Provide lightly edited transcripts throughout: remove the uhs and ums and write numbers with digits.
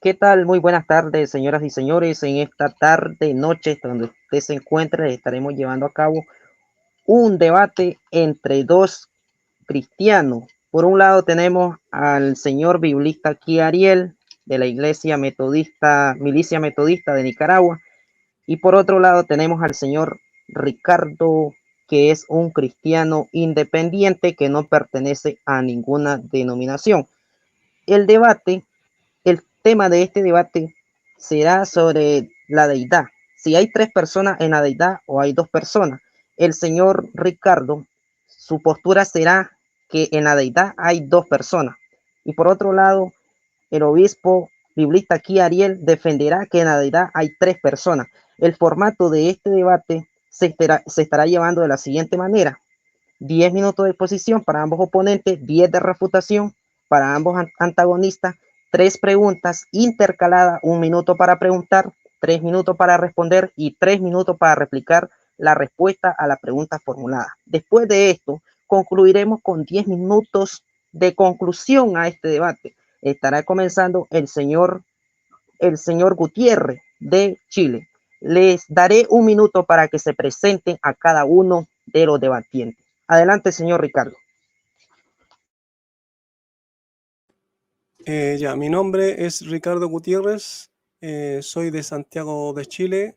¿Qué tal? Muy buenas tardes, señoras y señores. En esta tarde, noche, donde usted se encuentre, estaremos llevando a cabo un debate entre dos cristianos. Por un lado tenemos al señor biblista aquí Ariel, de la Iglesia Metodista, Milicia Metodista de Nicaragua, y por otro lado tenemos al señor Ricardo, que es un cristiano independiente que no pertenece a ninguna denominación. El debate El tema de este debate será sobre la deidad. Si hay tres personas en la deidad o hay dos personas. El señor Ricardo, su postura será que en la deidad hay dos personas. Y por otro lado, el obispo biblista aquí Ariel defenderá que en la deidad hay tres personas. El formato de este debate se estará llevando de la siguiente manera: 10 minutos de exposición para ambos oponentes, 10 de refutación para ambos antagonistas, 3 preguntas intercaladas, 1 minuto para preguntar, 3 minutos para responder y 3 minutos para replicar la respuesta a la pregunta formulada. Después de esto, concluiremos con 10 minutos de conclusión a este debate. Estará comenzando el señor Gutiérrez de Chile. Les daré 1 minuto para que se presenten a cada uno de los debatientes. Adelante, señor Ricardo. Mi nombre es Ricardo Gutiérrez, soy de Santiago de Chile.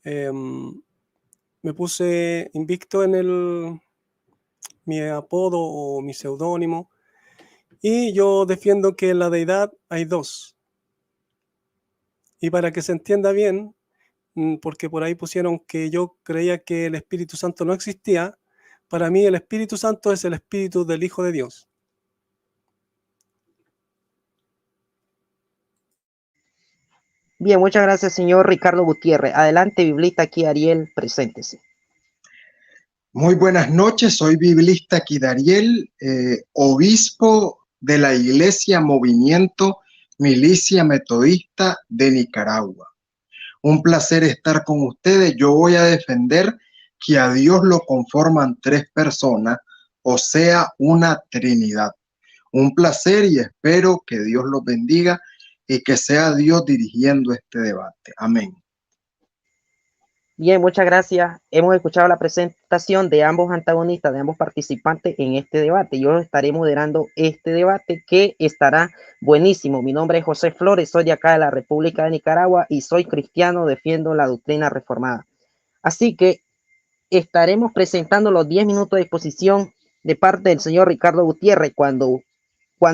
Me puse invicto en mi apodo o mi seudónimo, y yo defiendo que en la deidad hay dos. Y para que se entienda bien, porque por ahí pusieron que yo creía que el Espíritu Santo no existía, para mí el Espíritu Santo es el Espíritu del Hijo de Dios. Bien, muchas gracias, señor Ricardo Gutiérrez. Adelante, biblista aquí Ariel, preséntese. Muy buenas noches, soy biblista Kidariel, obispo de la Iglesia Movimiento Milicia Metodista de Nicaragua. Un placer estar con ustedes. Yo voy a defender que a Dios lo conforman tres personas, o sea, una Trinidad. Un placer y espero que Dios los bendiga y que sea Dios dirigiendo este debate. Amén. Bien, muchas gracias. Hemos escuchado la presentación de ambos antagonistas, de ambos participantes en este debate. Yo estaré moderando este debate que estará buenísimo. Mi nombre es José Flores, soy de acá de la República de Nicaragua y soy cristiano, defiendo la doctrina reformada. Así que estaremos presentando los 10 minutos de exposición de parte del señor Ricardo Gutiérrez. Cuando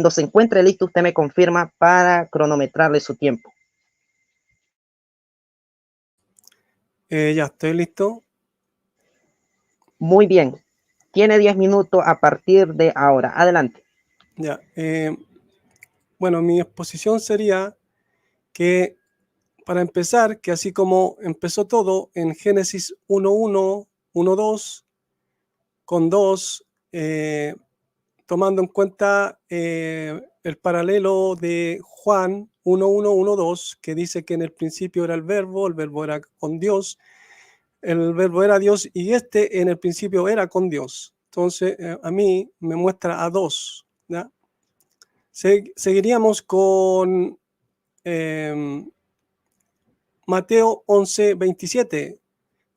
se encuentre listo, usted me confirma para cronometrarle su tiempo. Ya estoy listo. Muy bien. Tiene 10 minutos a partir de ahora. Adelante. Ya. Bueno, mi exposición sería que, para empezar, que así como empezó todo en Génesis 1:1, 1:2, con 2, tomando en cuenta el paralelo de Juan 1:1, 1:2, que dice que en el principio era el verbo era con Dios, el verbo era Dios y en el principio era con Dios. Entonces, a mí me muestra a dos, ¿ya? Seguiríamos con Mateo 11:27,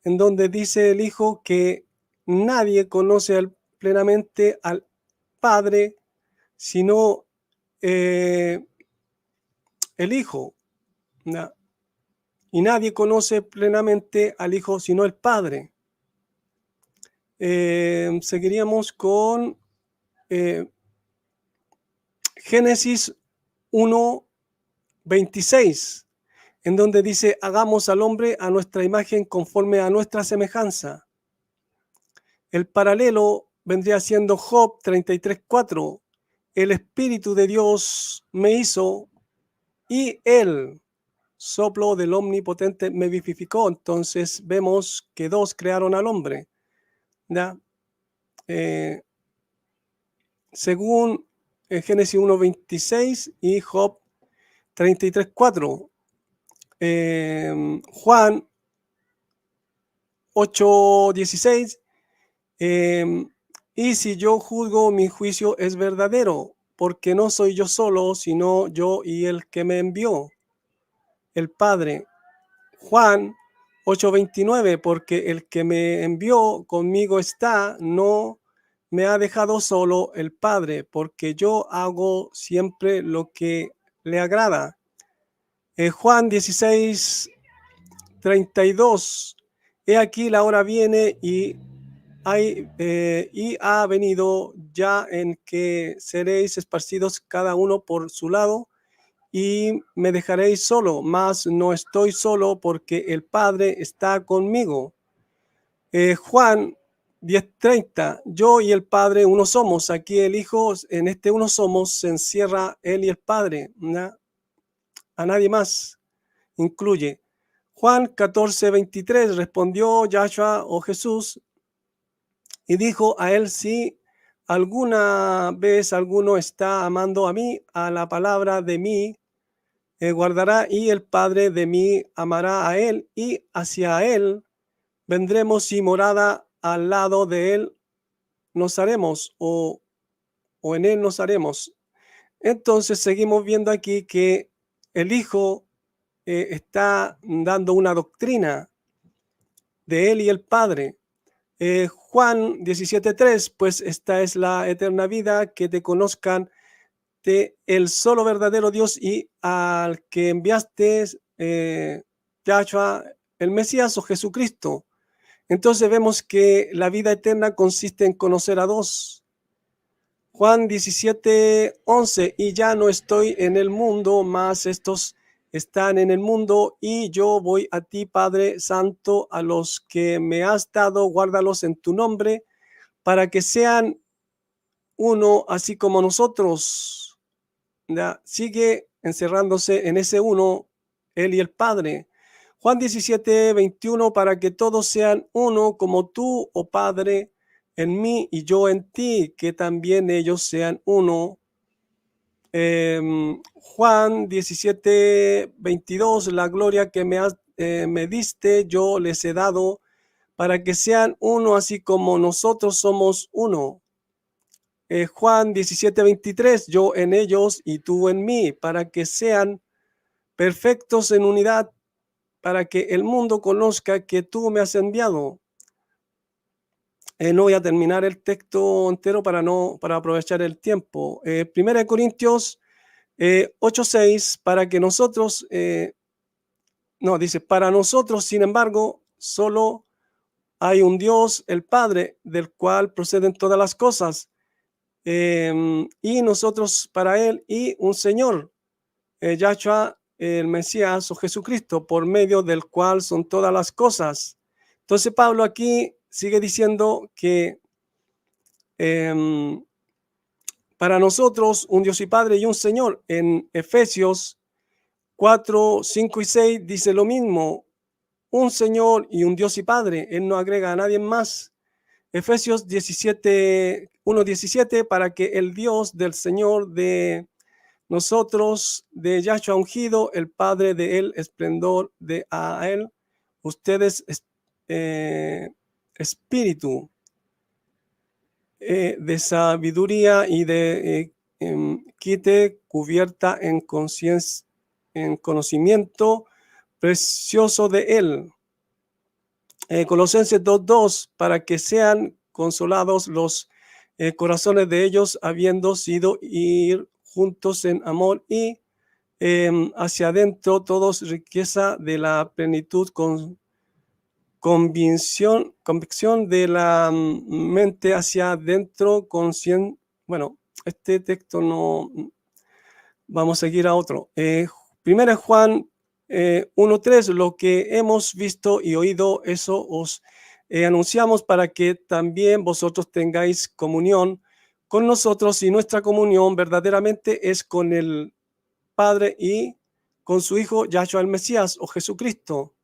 en donde dice el Hijo que nadie conoce plenamente al Padre sino el Hijo, ¿no? Y nadie conoce plenamente al Hijo sino el Padre. Seguiríamos con Génesis 1:26, en donde dice: hagamos al hombre a nuestra imagen conforme a nuestra semejanza. El paralelo vendría siendo Job 33:4. El Espíritu de Dios me hizo y el soplo del Omnipotente me vivificó. Entonces vemos que dos crearon al hombre, ¿ya? Según Génesis 1:26 y Job 33:4. Juan 8:16. Y si yo juzgo, mi juicio es verdadero, porque no soy yo solo, sino yo y el que me envió, el Padre. Juan 8:29, porque el que me envió conmigo está, no me ha dejado solo el Padre, porque yo hago siempre lo que le agrada. Juan 16:32, he aquí la hora viene y ha venido ya en que seréis esparcidos cada uno por su lado y me dejaréis solo, mas no estoy solo porque el Padre está conmigo. Juan 10:30, yo y el Padre uno somos. Aquí el Hijo, en este uno somos, se encierra él y el Padre, ¿no? A nadie más incluye. Juan 14:23, respondió Yahshua o Jesús y dijo a él, si alguna vez alguno está amando a mí, a la palabra de mí guardará, y el Padre de mí amará a él, y hacia él vendremos y morada al lado de él nos haremos, o en él nos haremos. Entonces seguimos viendo aquí que el Hijo está dando una doctrina de él y el Padre. Juan 17:3, pues esta es la eterna vida, que te conozcan el solo verdadero Dios y al que enviaste, Yahshua, el Mesías o Jesucristo. Entonces vemos que la vida eterna consiste en conocer a dos. Juan 17:11, y ya no estoy en el mundo, mas estos están en el mundo, y yo voy a ti, Padre Santo, a los que me has dado, guárdalos en tu nombre, para que sean uno, así como nosotros. ¿Ya? Sigue encerrándose en ese uno, él y el Padre. Juan 17:21, para que todos sean uno, como tú, oh Padre, en mí y yo en ti, que también ellos sean uno. Juan 17:22, la gloria que me diste, yo les he dado, para que sean uno, así como nosotros somos uno. Juan 17:23, yo en ellos y tú en mí, para que sean perfectos en unidad, para que el mundo conozca que tú me has enviado. No voy a terminar el texto entero para aprovechar el tiempo. 1 Corintios 8:6, para que nosotros, dice, para nosotros, sin embargo, solo hay un Dios, el Padre, del cual proceden todas las cosas, y nosotros para él, y un Señor, Yahshua, el Mesías o Jesucristo, por medio del cual son todas las cosas. Entonces Pablo aquí sigue diciendo que para nosotros un Dios y Padre y un Señor. En Efesios 4, 5 y 6 dice lo mismo, un Señor y un Dios y Padre. Él no agrega a nadie más. Efesios 1:17, para que el Dios del Señor de nosotros, de Yahshua ungido, el Padre de él, esplendor de a él, ustedes espíritu de sabiduría y de quite cubierta en conciencia, en conocimiento precioso de él. Colosenses 2:2, para que sean consolados los corazones de ellos, habiendo sido ir juntos en amor y hacia adentro todos riqueza de la plenitud con convicción de la mente hacia adentro bueno, este texto no, vamos a seguir a otro. Primera Juan 1:3, lo que hemos visto y oído, eso os anunciamos, para que también vosotros tengáis comunión con nosotros, y nuestra comunión verdaderamente es con el Padre y con su Hijo Yahshua el Mesías o Jesucristo.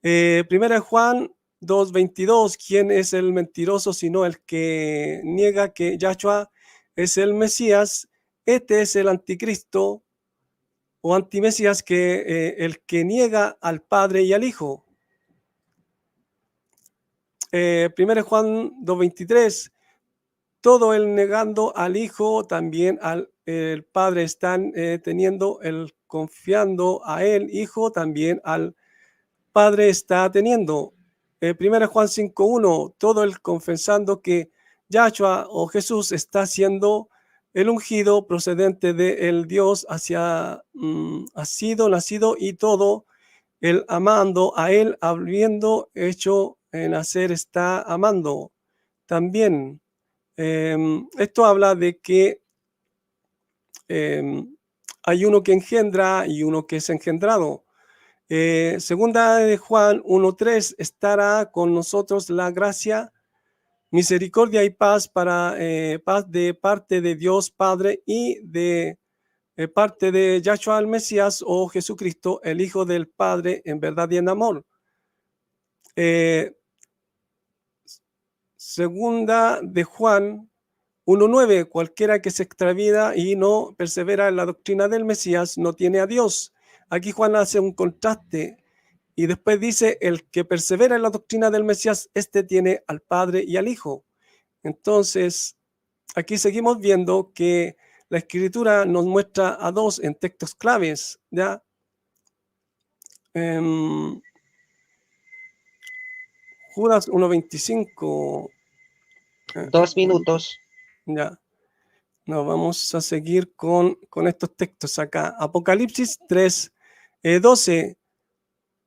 Primera Juan 2:22, ¿quién es el mentiroso sino el que niega que Yahshua es el Mesías? Este es el anticristo o antimesías, que el que niega al Padre y al Hijo. Primera Juan 2:23, todo el negando al Hijo, también el Padre están confiando a él, Hijo, también al Padre está teniendo. 1 Juan 5:1, todo el confesando que Yahshua o Jesús está siendo el ungido procedente del Dios ha sido nacido, y todo el amando a él, habiendo hecho nacer, está amando también. Esto habla de que hay uno que engendra y uno que es engendrado. Segunda de Juan 1:3, estará con nosotros la gracia, misericordia y paz paz de parte de Dios Padre y de parte de Yahshua el Mesías o Jesucristo, el Hijo del Padre, en verdad y en amor. Segunda de Juan 1:9, cualquiera que se extravía y no persevera en la doctrina del Mesías no tiene a Dios. Aquí Juan hace un contraste y después dice, el que persevera en la doctrina del Mesías, este tiene al Padre y al Hijo. Entonces, aquí seguimos viendo que la Escritura nos muestra a dos en textos claves, ¿ya? Judas 1:25. 2 minutos. Ya. No, vamos a seguir con estos textos acá. Apocalipsis 3:12.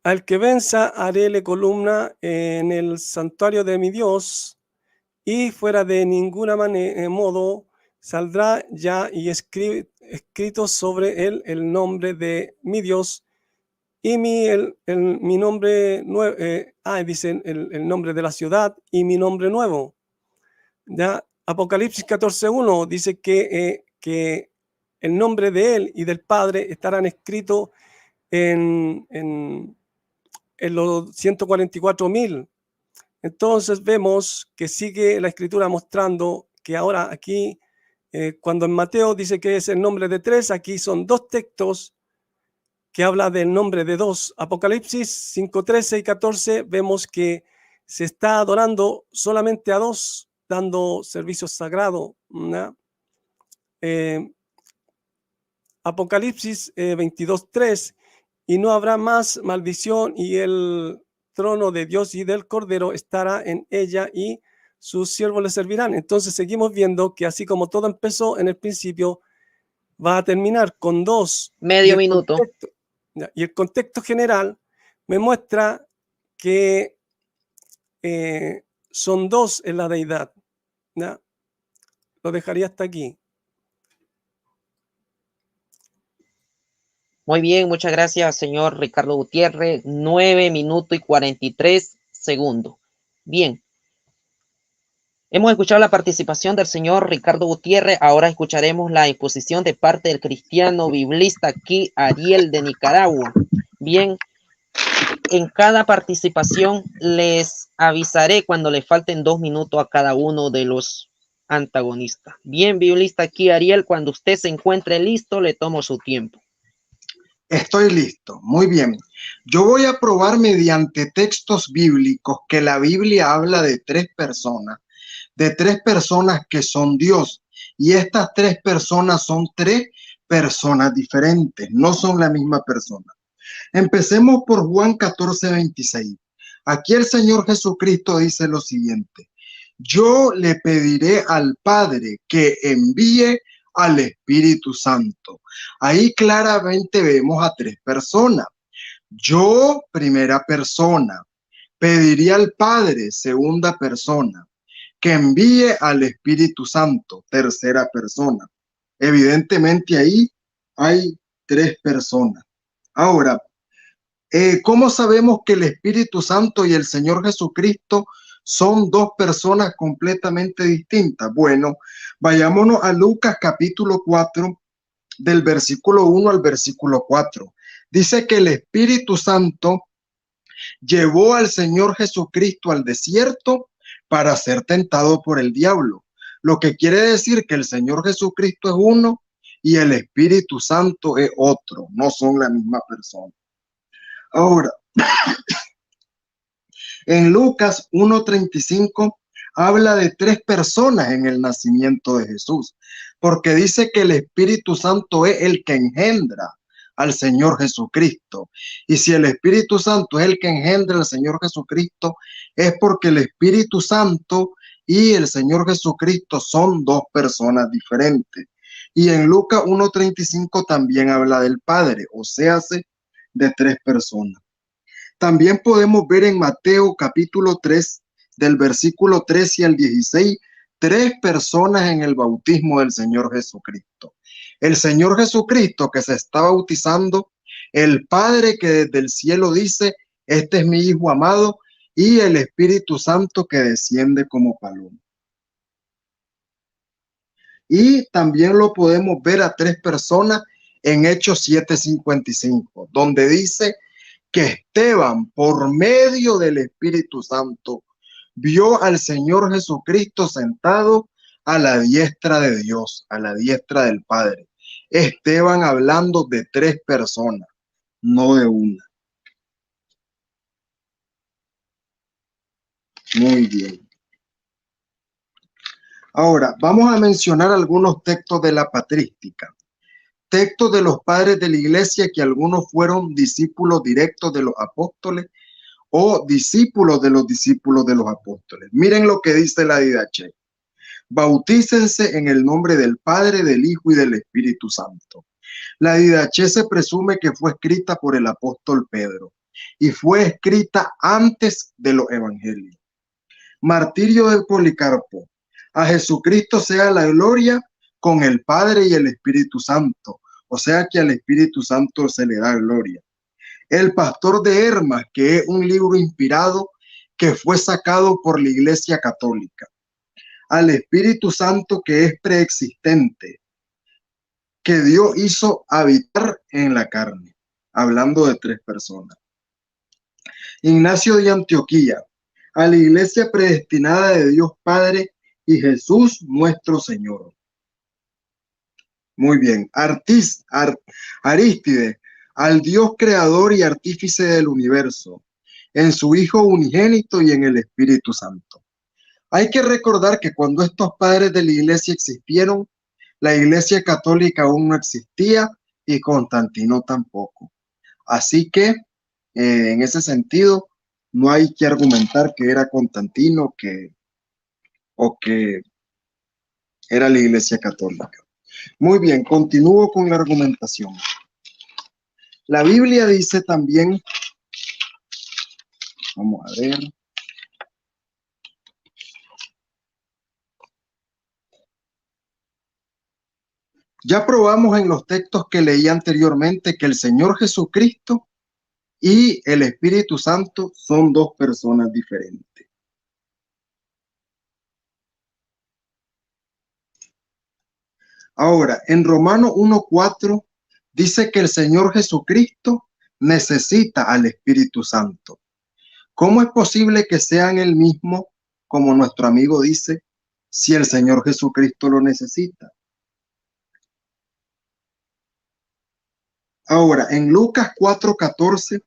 Al que venza haréle columna en el santuario de mi Dios, y fuera de ninguna modo saldrá ya, y escrito sobre él el nombre de mi Dios y mi nombre nuevo. Dicen el nombre de la ciudad y mi nombre nuevo. Ya, Apocalipsis 14:1 dice que el nombre de él y del Padre estarán escritos en los 144,000. Entonces vemos que sigue la Escritura mostrando que ahora aquí, cuando en Mateo dice que es el nombre de 3, aquí son 2 textos que habla del nombre de 2. Apocalipsis 5:13 y 14 vemos que se está adorando solamente a 2, dando servicio sagrado, ¿no? Apocalipsis 22:3, y no habrá más maldición, y el trono de Dios y del Cordero estará en ella, y sus siervos le servirán. Entonces seguimos viendo que así como todo empezó en el principio, va a terminar con 2. Medio minuto. Y el contexto general me muestra que son 2 en la deidad, ¿ya? Lo dejaría hasta aquí. Muy bien, muchas gracias, señor Ricardo Gutiérrez. 9 minutos y 43 segundos. Bien. Hemos escuchado la participación del señor Ricardo Gutiérrez. Ahora escucharemos la exposición de parte del cristiano biblista aquí, Ariel de Nicaragua. Bien, en cada participación les avisaré cuando le falten 2 minutos a cada uno de los antagonistas. Bien, biblista aquí, Ariel, cuando usted se encuentre listo, le tomo su tiempo. Estoy listo. Muy bien. Yo voy a probar mediante textos bíblicos que la Biblia habla de 3 personas, que son Dios. Y estas 3 personas son 3 personas diferentes, no son la misma persona. Empecemos por Juan 14:26. Aquí el Señor Jesucristo dice lo siguiente: yo le pediré al Padre que envíe al Espíritu Santo. Ahí claramente vemos a 3 personas. Yo, primera persona, pediría al Padre, segunda persona, que envíe al Espíritu Santo, tercera persona. Evidentemente ahí hay 3 personas. Ahora, ¿cómo sabemos que el Espíritu Santo y el Señor Jesucristo son 2 personas completamente distintas? Bueno, vayámonos a Lucas capítulo 4, del versículo 1 al versículo 4. Dice que el Espíritu Santo llevó al Señor Jesucristo al desierto para ser tentado por el diablo. Lo que quiere decir que el Señor Jesucristo es uno y el Espíritu Santo es otro, no son la misma persona. Ahora, en Lucas 1:35 habla de tres personas en el nacimiento de Jesús, porque dice que el Espíritu Santo es el que engendra al Señor Jesucristo. Y si el Espíritu Santo es el que engendra al Señor Jesucristo, es porque el Espíritu Santo y el Señor Jesucristo son dos personas diferentes. Y en Lucas 1:35 también habla del Padre, o sea, de tres personas. También podemos ver en Mateo capítulo 3, del versículo 13 al 16, tres personas en el bautismo del Señor Jesucristo. El Señor Jesucristo que se está bautizando, el Padre que desde el cielo dice, este es mi Hijo amado, y el Espíritu Santo que desciende como paloma. Y también lo podemos ver a tres personas en Hechos 7:55, donde dice que Esteban, por medio del Espíritu Santo, vio al Señor Jesucristo sentado a la diestra de Dios, a la diestra del Padre. Esteban hablando de tres personas, no de una. Muy bien. Ahora, vamos a mencionar algunos textos de la patrística. Textos de los padres de la iglesia que algunos fueron discípulos directos de los apóstoles o discípulos de los apóstoles. Miren lo que dice la Didache. Bautícense en el nombre del Padre, del Hijo y del Espíritu Santo. La Didache se presume que fue escrita por el apóstol Pedro y fue escrita antes de los evangelios. Martirio de Policarpo. A Jesucristo sea la gloria con el Padre y el Espíritu Santo. O sea que al Espíritu Santo se le da gloria. El pastor de Hermas, que es un libro inspirado que fue sacado por la Iglesia Católica. Al Espíritu Santo, que es preexistente, que Dios hizo habitar en la carne, hablando de tres personas. Ignacio de Antioquía, a la Iglesia predestinada de Dios Padre y Jesús nuestro Señor. Muy bien. Arístide, al Dios creador y artífice del universo, en su Hijo unigénito y en el Espíritu Santo. Hay que recordar que cuando estos padres de la iglesia existieron, la Iglesia Católica aún no existía y Constantino tampoco. Así que, en ese sentido, no hay que argumentar que era Constantino o que era la Iglesia Católica. Muy bien, continúo con la argumentación. La Biblia dice también, vamos a ver. Ya probamos en los textos que leí anteriormente que el Señor Jesucristo y el Espíritu Santo son dos personas diferentes. Ahora, en Romanos 1:4 dice que el Señor Jesucristo necesita al Espíritu Santo. ¿Cómo es posible que sean el mismo, como nuestro amigo dice, si el Señor Jesucristo lo necesita? Ahora, en Lucas 4:14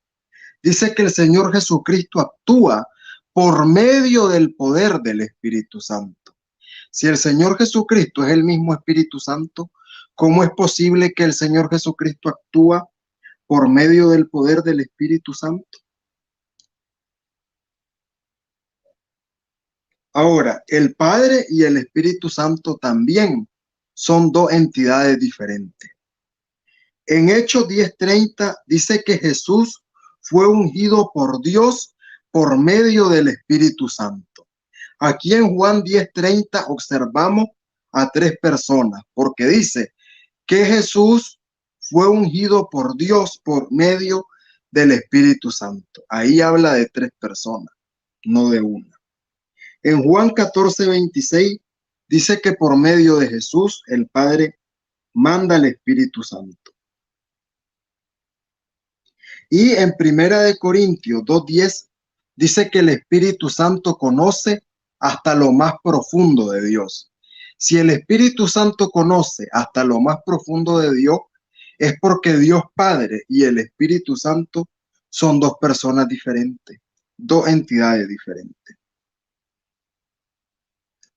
dice que el Señor Jesucristo actúa por medio del poder del Espíritu Santo. Si el Señor Jesucristo es el mismo Espíritu Santo, ¿cómo es posible que el Señor Jesucristo actúa por medio del poder del Espíritu Santo? Ahora, el Padre y el Espíritu Santo también son dos entidades diferentes. En Hechos 10:30 dice que Jesús fue ungido por Dios por medio del Espíritu Santo. Aquí en Juan 10:30 observamos a tres personas, porque dice que Jesús fue ungido por Dios por medio del Espíritu Santo. Ahí habla de tres personas, no de una. En Juan 14:26 dice que por medio de Jesús el Padre manda al Espíritu Santo. Y en Primera de Corintios 2:10 dice que el Espíritu Santo conoce hasta lo más profundo de Dios. Si el Espíritu Santo conoce hasta lo más profundo de Dios, es porque Dios Padre y el Espíritu Santo son dos personas diferentes, dos entidades diferentes.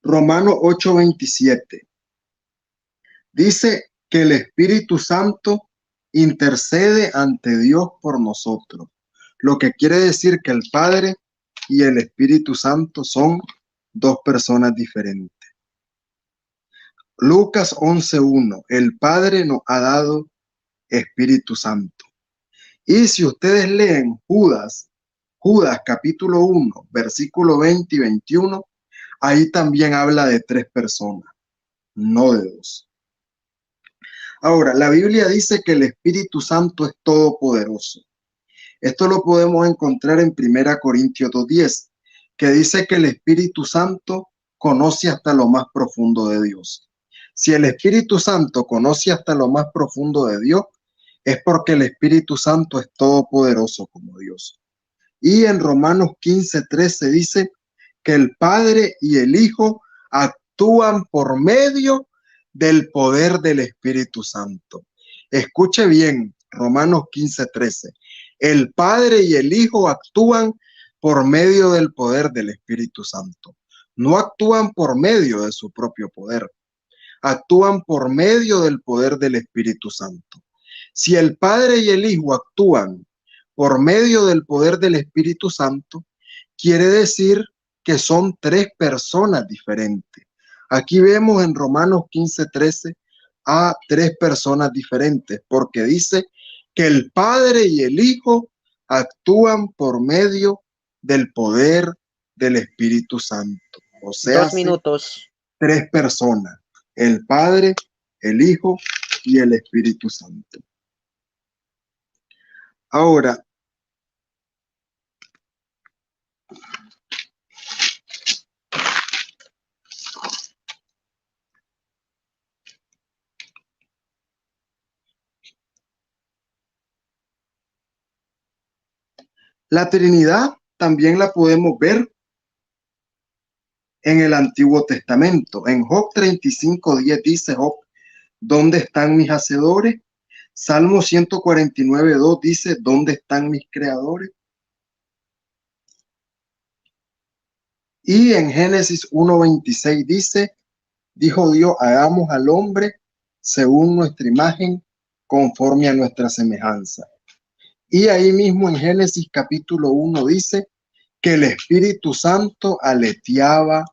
Romanos 8:27. Dice que el Espíritu Santo intercede ante Dios por nosotros, lo que quiere decir que el Padre y el Espíritu Santo son dos personas diferentes. Lucas 11:1, el Padre nos ha dado Espíritu Santo. Y si ustedes leen Judas capítulo 1, versículo 20 y 21, ahí también habla de tres personas, no de dos. Ahora, la Biblia dice que el Espíritu Santo es todopoderoso. Esto lo podemos encontrar en 1 Corintios 2:10, que dice que el Espíritu Santo conoce hasta lo más profundo de Dios. Si el Espíritu Santo conoce hasta lo más profundo de Dios, es porque el Espíritu Santo es todopoderoso como Dios. Y en Romanos 15:13 dice que el Padre y el Hijo actúan por medio del poder del Espíritu Santo. Escuche bien, Romanos 15:13. El Padre y el Hijo actúan por medio del poder del Espíritu Santo. No actúan por medio de su propio poder. Actúan por medio del poder del Espíritu Santo. Si el Padre y el Hijo actúan por medio del poder del Espíritu Santo, quiere decir que son tres personas diferentes. Aquí vemos en Romanos 15:13 a tres personas diferentes, porque dice que el Padre y el Hijo actúan por medio del poder del Espíritu Santo. O sea, 2 minutos. tres personas, el Padre, el Hijo y el Espíritu Santo. Ahora, la Trinidad también la podemos ver en el Antiguo Testamento. En Job 35:10 dice Job, ¿dónde están mis hacedores? Salmo 149:2 dice, ¿dónde están mis creadores? Y en Génesis 1:26 dice, dijo Dios, hagamos al hombre según nuestra imagen, conforme a nuestra semejanza. Y ahí mismo en Génesis capítulo 1 dice que el Espíritu Santo aleteaba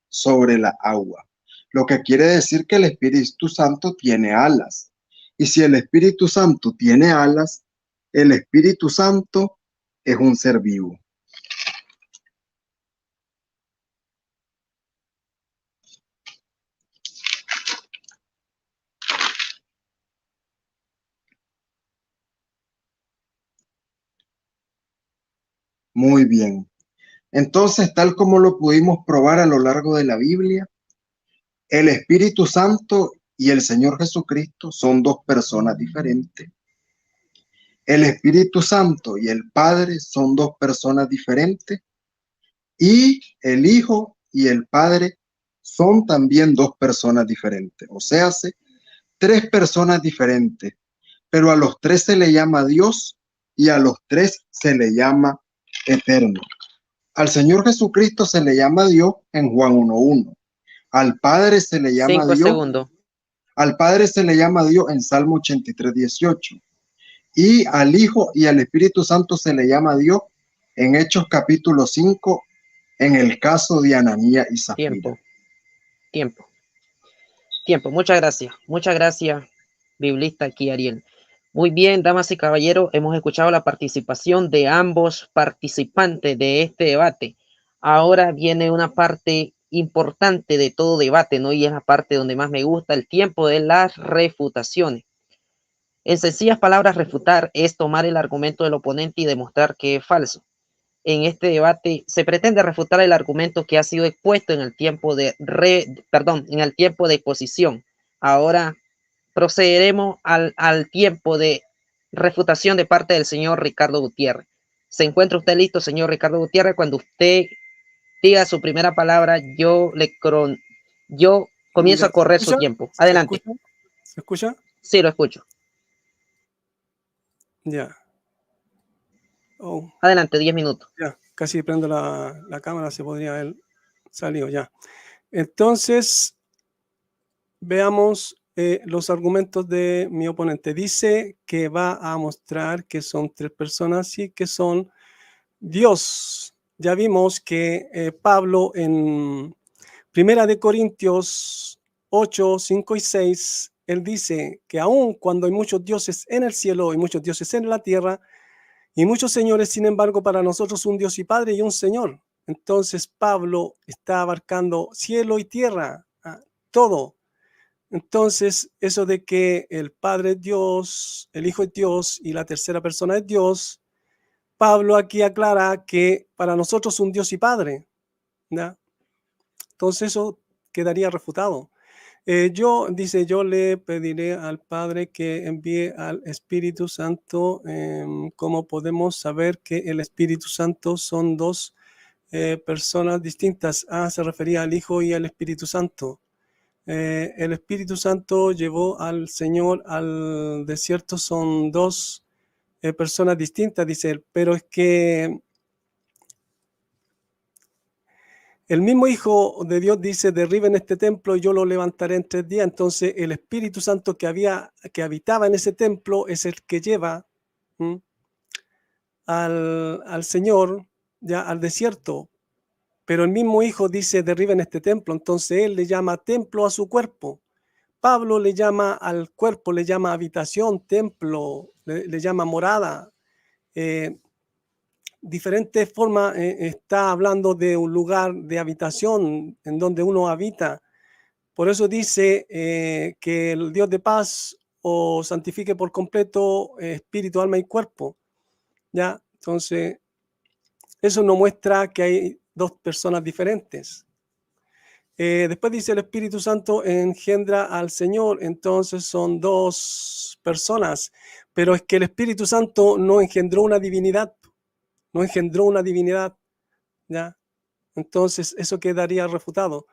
sobre la agua, lo que quiere decir que el Espíritu Santo tiene alas. Y si el Espíritu Santo tiene alas, el Espíritu Santo es un ser vivo. Muy bien. Entonces, tal como lo pudimos probar a lo largo de la Biblia, el Espíritu Santo y el Señor Jesucristo son dos personas diferentes. El Espíritu Santo y el Padre son dos personas diferentes. Y el Hijo y el Padre son también dos personas diferentes. O sea, tres personas diferentes. Pero a los tres se le llama Dios y a los tres se le llama eterno. Al Señor Jesucristo se le llama Dios en Juan 1:1. Al Padre se le llama 5 Dios. segundos. Al Padre se le llama Dios en Salmo 83:18. Y al Hijo y al Espíritu Santo se le llama Dios en Hechos capítulo 5, en el caso de Ananías y Zafira. Tiempo. Muchas gracias, biblista aquí, Ariel. Muy bien, damas y caballeros, hemos escuchado la participación de ambos participantes de este debate. Ahora viene una parte importante de todo debate, ¿no? Y es la parte donde más me gusta, el tiempo de las refutaciones. En sencillas palabras, refutar es tomar el argumento del oponente y demostrar que es falso. En este debate se pretende refutar el argumento que ha sido expuesto en el tiempo de exposición. Ahora procederemos al tiempo de refutación de parte del señor Ricardo Gutiérrez. ¿Se encuentra usted listo, señor Ricardo Gutiérrez? Cuando usted diga su primera palabra, yo comienzo a correr su tiempo. Adelante. ¿Se escucha? Sí, lo escucho. Ya. Oh, Adelante, 10 minutos. ya, casi prendo la cámara, se podría haber salido ya. Entonces, veamos los argumentos de mi oponente. Dice que va a mostrar que son tres personas y que son Dios. Ya vimos que Pablo en Primera de Corintios 8, 5 y 6, él dice que aun cuando hay muchos dioses en el cielo y muchos dioses en la tierra y muchos señores, sin embargo, para nosotros un Dios y Padre y un Señor. Entonces Pablo está abarcando cielo y tierra, todo. Entonces, eso de que el Padre es Dios, el Hijo es Dios y la tercera persona es Dios, Pablo aquí aclara que para nosotros un Dios y Padre, ¿ya? Entonces eso quedaría refutado. Dice, yo le pediré al Padre que envíe al Espíritu Santo. ¿Cómo podemos saber que el Espíritu Santo son dos personas distintas? Se refería al Hijo y al Espíritu Santo. El Espíritu Santo llevó al Señor al desierto, son dos personas distintas, dice él, pero es que el mismo Hijo de Dios dice, derriben este templo y yo lo levantaré en 3 días. Entonces el Espíritu Santo que habitaba en ese templo es el que lleva al Señor ya al desierto. Pero el mismo Hijo dice, derriben este templo. Entonces él le llama templo a su cuerpo. Pablo le llama al cuerpo, le llama habitación, templo, le llama morada. Diferentes formas está hablando de un lugar de habitación en donde uno habita. Por eso dice que el Dios de paz os santifique por completo espíritu, alma y cuerpo. ¿Ya? Entonces, eso nos muestra que hay dos personas diferentes. Después dice el Espíritu Santo engendra al Señor, entonces son dos personas, pero es que el Espíritu Santo no engendró una divinidad, ¿ya? Entonces eso quedaría refutado.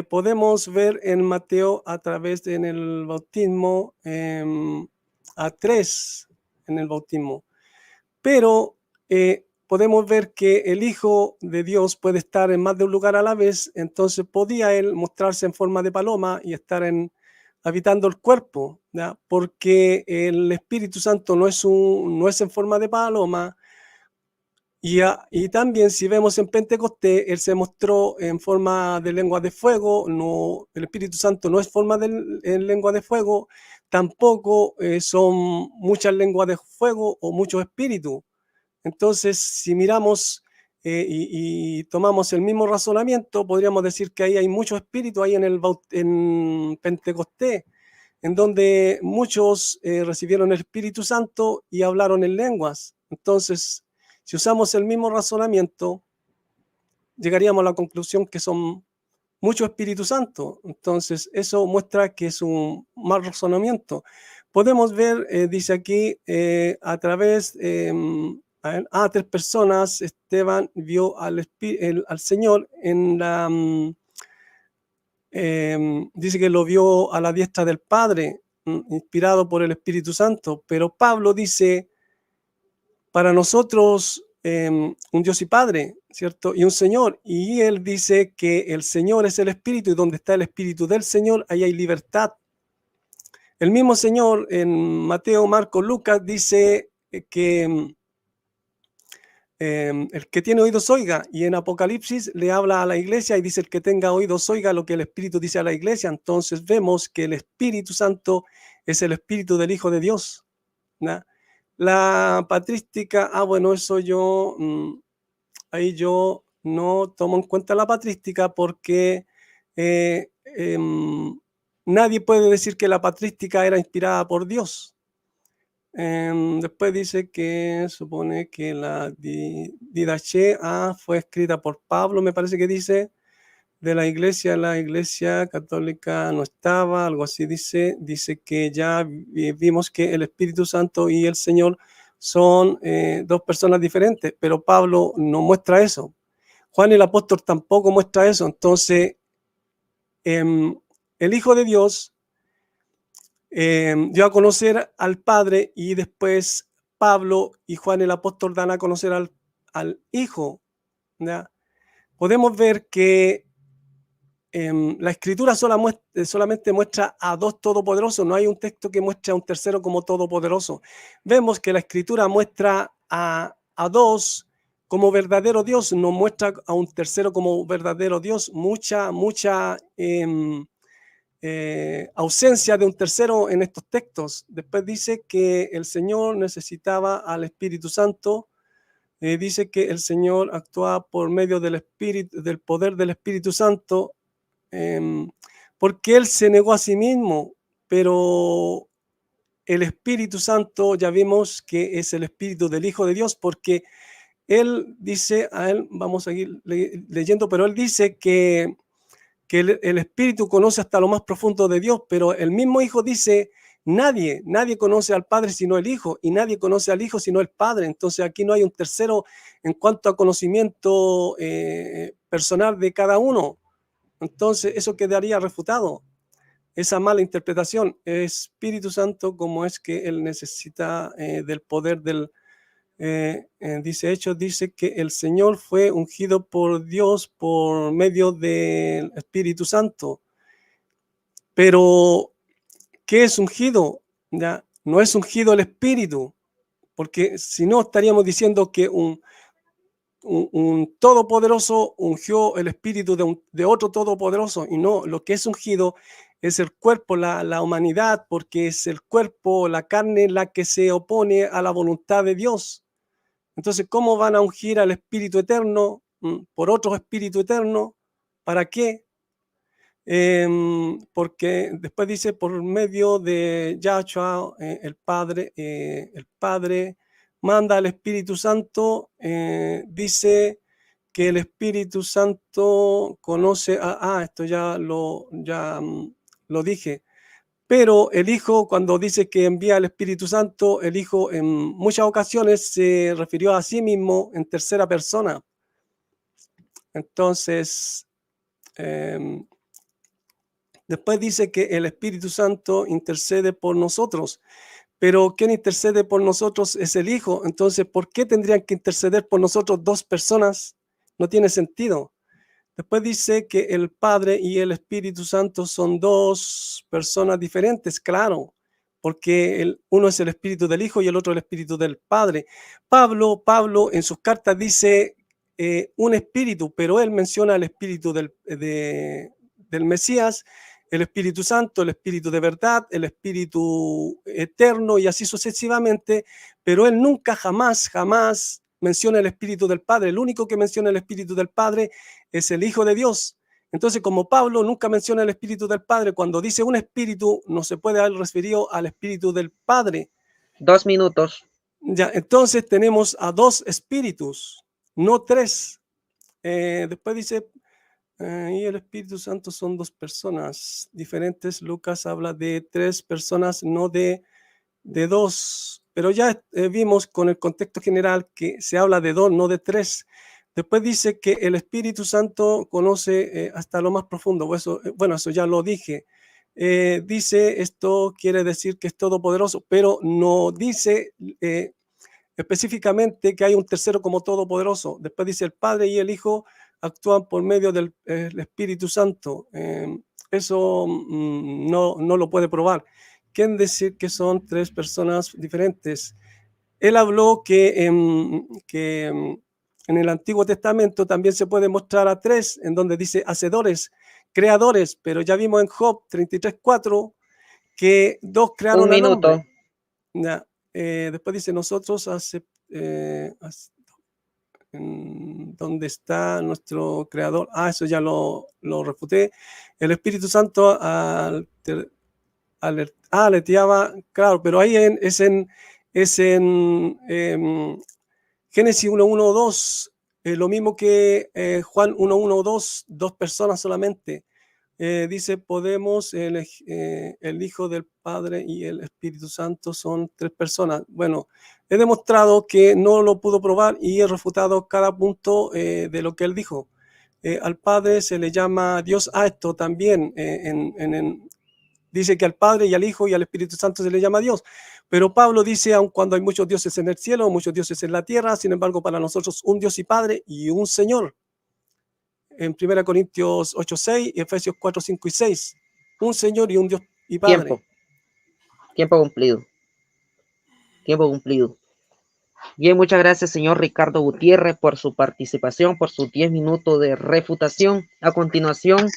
Podemos ver en Mateo a través en el bautismo a 3 en el bautismo, pero podemos ver que el Hijo de Dios puede estar en más de un lugar a la vez, entonces podía él mostrarse en forma de paloma y estar habitando el cuerpo, ¿ya? Porque el Espíritu Santo no es en forma de paloma. Y también si vemos en Pentecostés, él se mostró en forma de lengua de fuego, no, el Espíritu Santo no es forma en lengua de fuego, tampoco son muchas lenguas de fuego o muchos espíritus. Entonces, si miramos y tomamos el mismo razonamiento, podríamos decir que ahí hay muchos espíritus ahí en Pentecostés, en donde muchos recibieron el Espíritu Santo y hablaron en lenguas. Entonces, si usamos el mismo razonamiento, llegaríamos a la conclusión que son muchos Espíritu Santo. Entonces, eso muestra que es un mal razonamiento. Podemos ver, dice aquí, a través, a 3 personas, Esteban vio al Señor en la... dice que lo vio a la diestra del Padre, inspirado por el Espíritu Santo, pero Pablo dice, para nosotros un Dios y Padre, ¿cierto? Y un Señor. Y él dice que el Señor es el Espíritu y donde está el Espíritu del Señor, ahí hay libertad. El mismo Señor en Mateo, Marcos, Lucas dice que el que tiene oídos oiga, y en Apocalipsis le habla a la iglesia y dice el que tenga oídos oiga lo que el Espíritu dice a la iglesia. Entonces vemos que el Espíritu Santo es el Espíritu del Hijo de Dios, ¿no? La patrística, bueno, eso ahí yo no tomo en cuenta la patrística porque nadie puede decir que la patrística era inspirada por Dios. Después dice que supone que la Didache fue escrita por Pablo, me parece que dice, de la iglesia católica no estaba, algo así dice que ya vimos que el Espíritu Santo y el Señor son dos personas diferentes, pero Pablo no muestra eso. Juan el apóstol tampoco muestra eso. Entonces, el Hijo de Dios dio a conocer al Padre y después Pablo y Juan el apóstol dan a conocer al Hijo, ¿ya? Podemos ver que la escritura solamente muestra a dos todopoderosos, no hay un texto que muestre a un tercero como todopoderoso. Vemos que la escritura muestra a dos como verdadero Dios, no muestra a un tercero como verdadero Dios. Mucha ausencia de un tercero en estos textos. Después dice que el Señor necesitaba al Espíritu Santo. Dice que el Señor actuaba por medio del Espíritu, del poder del Espíritu Santo, porque Él se negó a sí mismo, pero el Espíritu Santo ya vimos que es el Espíritu del Hijo de Dios, porque Él dice, a Él vamos a seguir leyendo, pero Él dice que el Espíritu conoce hasta lo más profundo de Dios, pero el mismo Hijo dice, nadie conoce al Padre sino el Hijo, y nadie conoce al Hijo sino el Padre. Entonces aquí no hay un tercero en cuanto a conocimiento personal de cada uno. Entonces eso quedaría refutado, esa mala interpretación. Espíritu Santo, como es que Él necesita del poder del... dice Hechos, dice que el Señor fue ungido por Dios por medio del Espíritu Santo. Pero, ¿qué es ungido? ¿Ya? No es ungido el Espíritu, porque si no estaríamos diciendo que un todopoderoso ungió el espíritu de otro todopoderoso, y no, lo que es ungido es el cuerpo, la humanidad, porque es el cuerpo, la carne, la que se opone a la voluntad de Dios. Entonces, ¿cómo van a ungir al Espíritu Eterno por otro Espíritu Eterno? ¿Para qué? Porque después dice, por medio de Yahshua, el Padre manda al Espíritu Santo, dice que el Espíritu Santo conoce esto ya lo dije. Pero el Hijo, cuando dice que envía al Espíritu Santo, el Hijo en muchas ocasiones se refirió a sí mismo en tercera persona. Entonces, después dice que el Espíritu Santo intercede por nosotros, pero quien intercede por nosotros es el Hijo. Entonces, ¿por qué tendrían que interceder por nosotros dos personas? No tiene sentido. Después dice que el Padre y el Espíritu Santo son dos personas diferentes, claro, porque uno es el Espíritu del Hijo y el otro el Espíritu del Padre. Pablo en sus cartas dice un espíritu, pero él menciona el Espíritu del Mesías, el Espíritu Santo, el Espíritu de verdad, el Espíritu eterno y así sucesivamente, pero él nunca, jamás menciona el Espíritu del Padre. El único que menciona el Espíritu del Padre es el Hijo de Dios. Entonces, como Pablo nunca menciona el Espíritu del Padre, cuando dice un espíritu, no se puede haber referido al Espíritu del Padre. 2 minutos. Ya, entonces tenemos a dos espíritus, no tres. Después dice, y el Espíritu Santo son dos personas diferentes. Lucas habla de tres personas, no de dos, pero ya vimos con el contexto general que se habla de dos, no de tres. Después dice que el Espíritu Santo conoce hasta lo más profundo. Eso ya lo dije. Dice, esto quiere decir que es todopoderoso, pero no dice específicamente que hay un tercero como todopoderoso. Después dice, el Padre y el Hijo actúan por medio del Espíritu Santo. Eso no lo puede probar. ¿Quién decir que son tres personas diferentes? Él habló que en el Antiguo Testamento también se puede mostrar a tres, en donde dice hacedores, creadores, pero ya vimos en Job 33:4 que dos crearon 1 al minuto. hombre. Ya, después dice nosotros ¿dónde está nuestro creador? Eso ya lo refuté. El Espíritu Santo aleteaba, claro, pero ahí es en Génesis 1:1-2, lo mismo que Juan 1:1-2, dos personas solamente. Dice, podemos, el Hijo del Padre y el Espíritu Santo son tres personas. Bueno, he demostrado que no lo pudo probar y he refutado cada punto de lo que él dijo. Al Padre se le llama Dios. Esto también dice que al Padre y al Hijo y al Espíritu Santo se le llama Dios. Pero Pablo dice, aun cuando hay muchos dioses en el cielo, muchos dioses en la tierra, sin embargo, para nosotros un Dios y Padre y un Señor. en 1 Corintios 8:6 y Efesios 4:5 y 6. Un Señor y un Dios y Padre. Tiempo. Tiempo cumplido. Tiempo cumplido. Bien, muchas gracias, señor Ricardo Gutiérrez, por su participación, por sus 10 minutos de refutación. A continuación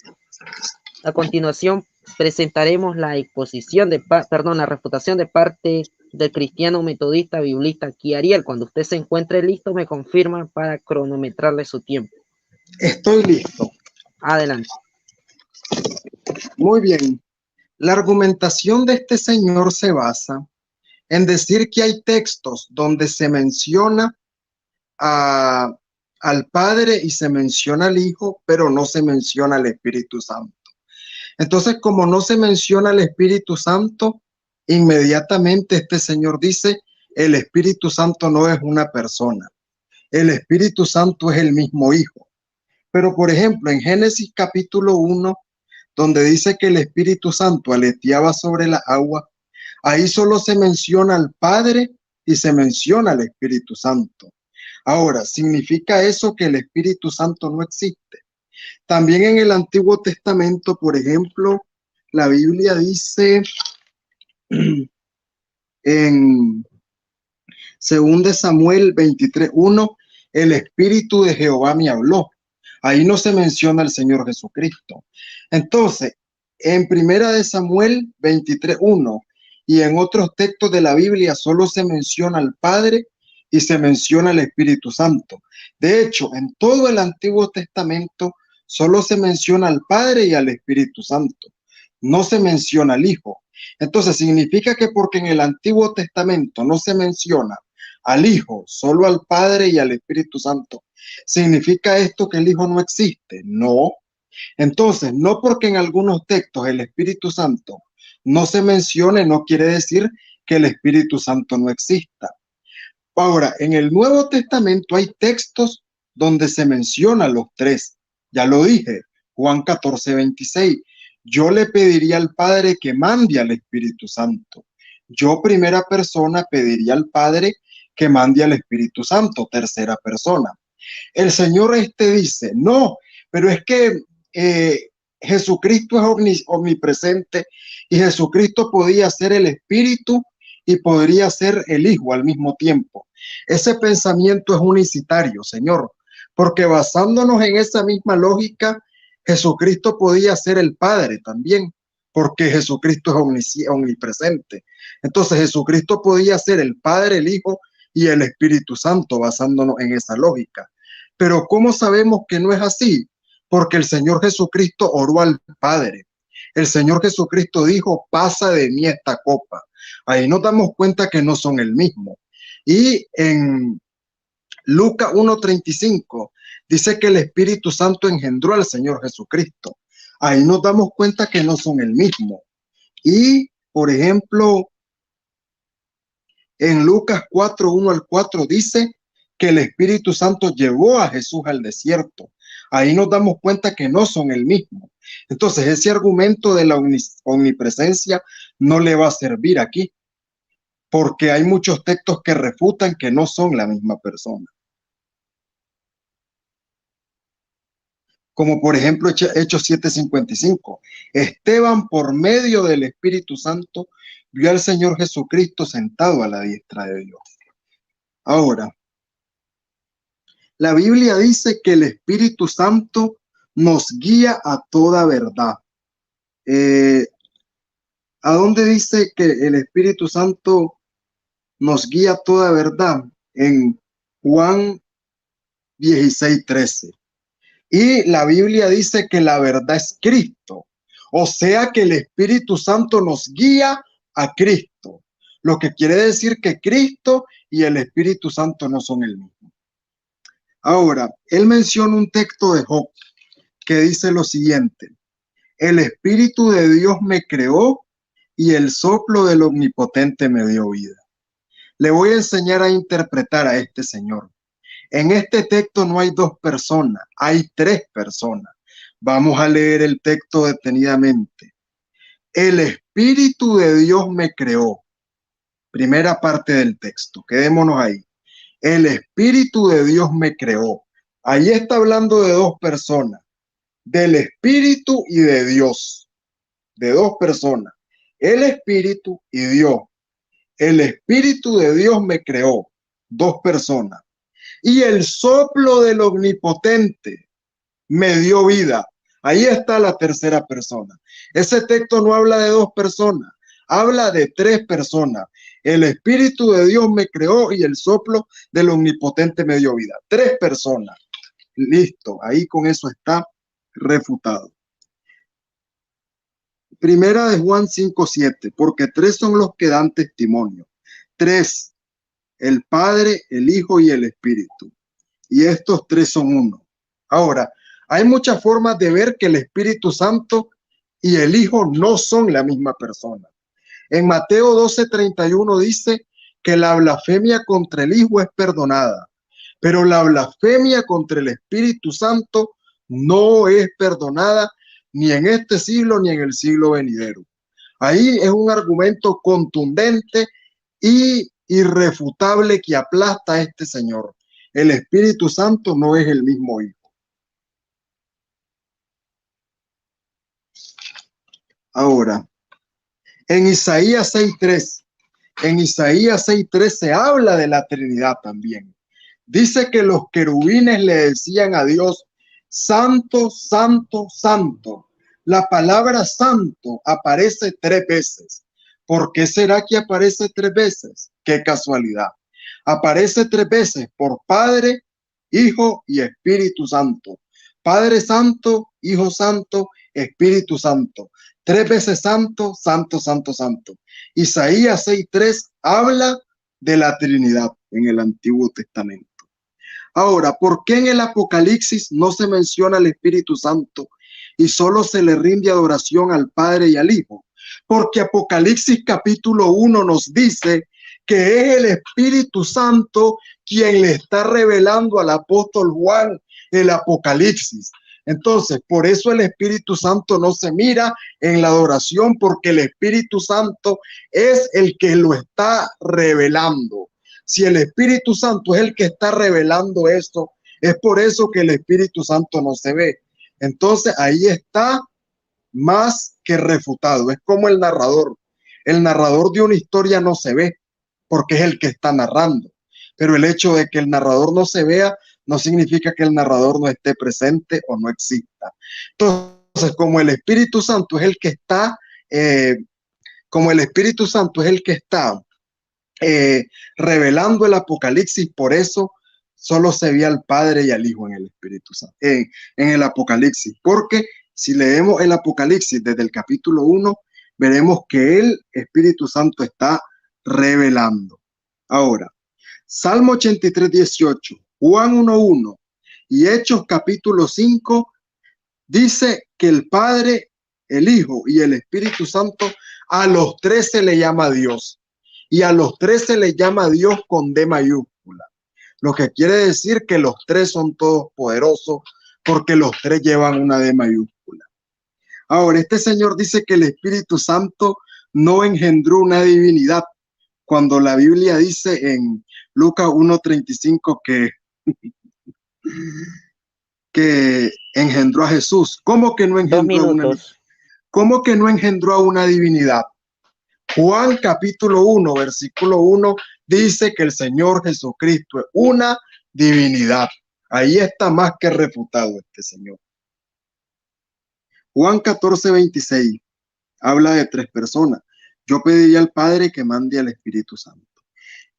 presentaremos la exposición la refutación de parte del cristiano metodista biblista aquí, Ariel. Cuando usted se encuentre listo, me confirma para cronometrarle su tiempo. Estoy listo. Adelante. Muy bien. La argumentación de este señor se basa en decir que hay textos donde se menciona al Padre y se menciona al Hijo, pero no se menciona al Espíritu Santo. Entonces, como no se menciona al Espíritu Santo, inmediatamente este señor dice, el Espíritu Santo no es una persona. El Espíritu Santo es el mismo Hijo. Pero, por ejemplo, en Génesis capítulo 1, donde dice que el Espíritu Santo aleteaba sobre la agua, ahí solo se menciona al Padre y se menciona al Espíritu Santo. Ahora, ¿significa eso que el Espíritu Santo no existe? También en el Antiguo Testamento, por ejemplo, la Biblia dice en 2 Samuel 23:1, el Espíritu de Jehová me habló. Ahí no se menciona al Señor Jesucristo. Entonces, en 1 Samuel 23:1 y en otros textos de la Biblia solo se menciona al Padre y se menciona al Espíritu Santo. De hecho, en todo el Antiguo Testamento solo se menciona al Padre y al Espíritu Santo. No se menciona al Hijo. Entonces, significa que porque en el Antiguo Testamento no se menciona al Hijo, solo al Padre y al Espíritu Santo, ¿significa esto que el Hijo no existe? No. Entonces, no porque en algunos textos el Espíritu Santo no se mencione, no quiere decir que el Espíritu Santo no exista. Ahora, en el Nuevo Testamento hay textos donde se menciona los tres. Ya lo dije, Juan 14:26. Yo le pediría al Padre que mande al Espíritu Santo. Yo, primera persona, pediría al Padre que mande al Espíritu Santo, tercera persona. El Señor dice, no, pero es que Jesucristo es omnipresente y Jesucristo podía ser el Espíritu y podría ser el Hijo al mismo tiempo. Ese pensamiento es unicitario, Señor, porque basándonos en esa misma lógica, Jesucristo podía ser el Padre también, porque Jesucristo es omnipresente. Entonces Jesucristo podía ser el Padre, el Hijo y el Espíritu Santo, basándonos en esa lógica. Pero ¿cómo sabemos que no es así? Porque el Señor Jesucristo oró al Padre. El Señor Jesucristo dijo, pasa de mí esta copa. Ahí nos damos cuenta que no son el mismo. Y en Lucas 1:35 dice que el Espíritu Santo engendró al Señor Jesucristo. Ahí nos damos cuenta que no son el mismo. Y, por ejemplo, en Lucas 4:1-4 dice que el Espíritu Santo llevó a Jesús al desierto. Ahí nos damos cuenta que no son el mismo. Entonces, ese argumento de la omnipresencia no le va a servir aquí, porque hay muchos textos que refutan que no son la misma persona. Como por ejemplo Hechos 7:55. Esteban, por medio del Espíritu Santo, vio al Señor Jesucristo sentado a la diestra de Dios. Ahora, la Biblia dice que el Espíritu Santo nos guía a toda verdad. ¿A dónde dice que el Espíritu Santo nos guía a toda verdad? En Juan 16:13. Y la Biblia dice que la verdad es Cristo. O sea que el Espíritu Santo nos guía a Cristo. Lo que quiere decir que Cristo y el Espíritu Santo no son el mismo. Ahora, él menciona un texto de Job que dice lo siguiente: el Espíritu de Dios me creó y el soplo del Omnipotente me dio vida. Le voy a enseñar a interpretar a este señor. En este texto no hay dos personas, hay tres personas. Vamos a leer el texto detenidamente. El Espíritu de Dios me creó. Primera parte del texto, quedémonos ahí. El Espíritu de Dios me creó. Ahí está hablando de dos personas. del Espíritu y de Dios, de dos personas, el Espíritu y Dios. El Espíritu de Dios me creó, dos personas, y el soplo del Omnipotente me dio vida. Ahí está la tercera persona. Ese texto no habla de dos personas, habla de tres personas. El Espíritu de Dios me creó y el soplo del Omnipotente me dio vida. Tres personas. Listo, ahí con eso está refutado. Primera de Juan 5:7, porque tres son los que dan testimonio. Tres, el Padre, el Hijo y el Espíritu. Y estos tres son uno. Ahora, hay muchas formas de ver que el Espíritu Santo y el Hijo no son la misma persona. En Mateo 12:31 dice que la blasfemia contra el Hijo es perdonada, pero la blasfemia contra el Espíritu Santo no es perdonada ni en este siglo ni en el siglo venidero. Ahí es un argumento contundente y irrefutable que aplasta a este señor. El Espíritu Santo no es el mismo Hijo. Ahora, en Isaías 6:3 se habla de la Trinidad también. Dice que los querubines le decían a Dios, santo, santo, santo. La palabra santo aparece tres veces. ¿Por qué será que aparece tres veces? Qué casualidad. Aparece tres veces por Padre, Hijo y Espíritu Santo. Padre Santo, Hijo Santo, Espíritu Santo. Tres veces santo, santo, santo, santo. Isaías 6:3 habla de la Trinidad en el Antiguo Testamento. Ahora, ¿por qué en el Apocalipsis no se menciona al Espíritu Santo y solo se le rinde adoración al Padre y al Hijo? Porque Apocalipsis capítulo 1 nos dice que es el Espíritu Santo quien le está revelando al apóstol Juan el Apocalipsis. Entonces, por eso el Espíritu Santo no se mira en la adoración, porque el Espíritu Santo es el que lo está revelando. Si el Espíritu Santo es el que está revelando esto, es por eso que el Espíritu Santo no se ve. Entonces, ahí está más que refutado. Es como el narrador. El narrador de una historia no se ve porque es el que está narrando. Pero el hecho de que el narrador no se vea no significa que el narrador no esté presente o no exista. Entonces, como el Espíritu Santo es el que está, revelando el Apocalipsis, por eso solo se ve al Padre y al Hijo en el Espíritu Santo, en el Apocalipsis, porque si leemos el Apocalipsis desde el capítulo 1, veremos que el Espíritu Santo está revelando. Ahora, Salmo 83:18, Juan 1:1 y Hechos capítulo 5 dice que el Padre, el Hijo y el Espíritu Santo, a los tres se le llama Dios. Y a los tres se le llama Dios con D mayúscula. Lo que quiere decir que los tres son todos poderosos porque los tres llevan una D mayúscula. Ahora, este señor dice que el Espíritu Santo no engendró una divinidad, cuando la Biblia dice en Lucas 1:35 que engendró a Jesús. ¿Cómo que no engendró a una divinidad? Juan capítulo 1, versículo 1 dice que el Señor Jesucristo es una divinidad. Ahí está más que refutado este señor. Juan 14:26 habla de tres personas. Yo pediría al Padre que mande al Espíritu Santo.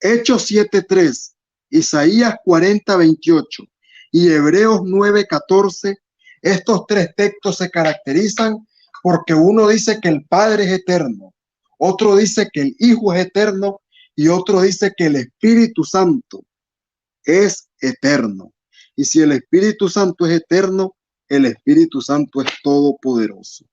Hechos 7:3, Isaías 40:28 y Hebreos 9:14. Estos tres textos se caracterizan porque uno dice que el Padre es eterno, otro dice que el Hijo es eterno y otro dice que el Espíritu Santo es eterno. Y si el Espíritu Santo es eterno, el Espíritu Santo es todopoderoso.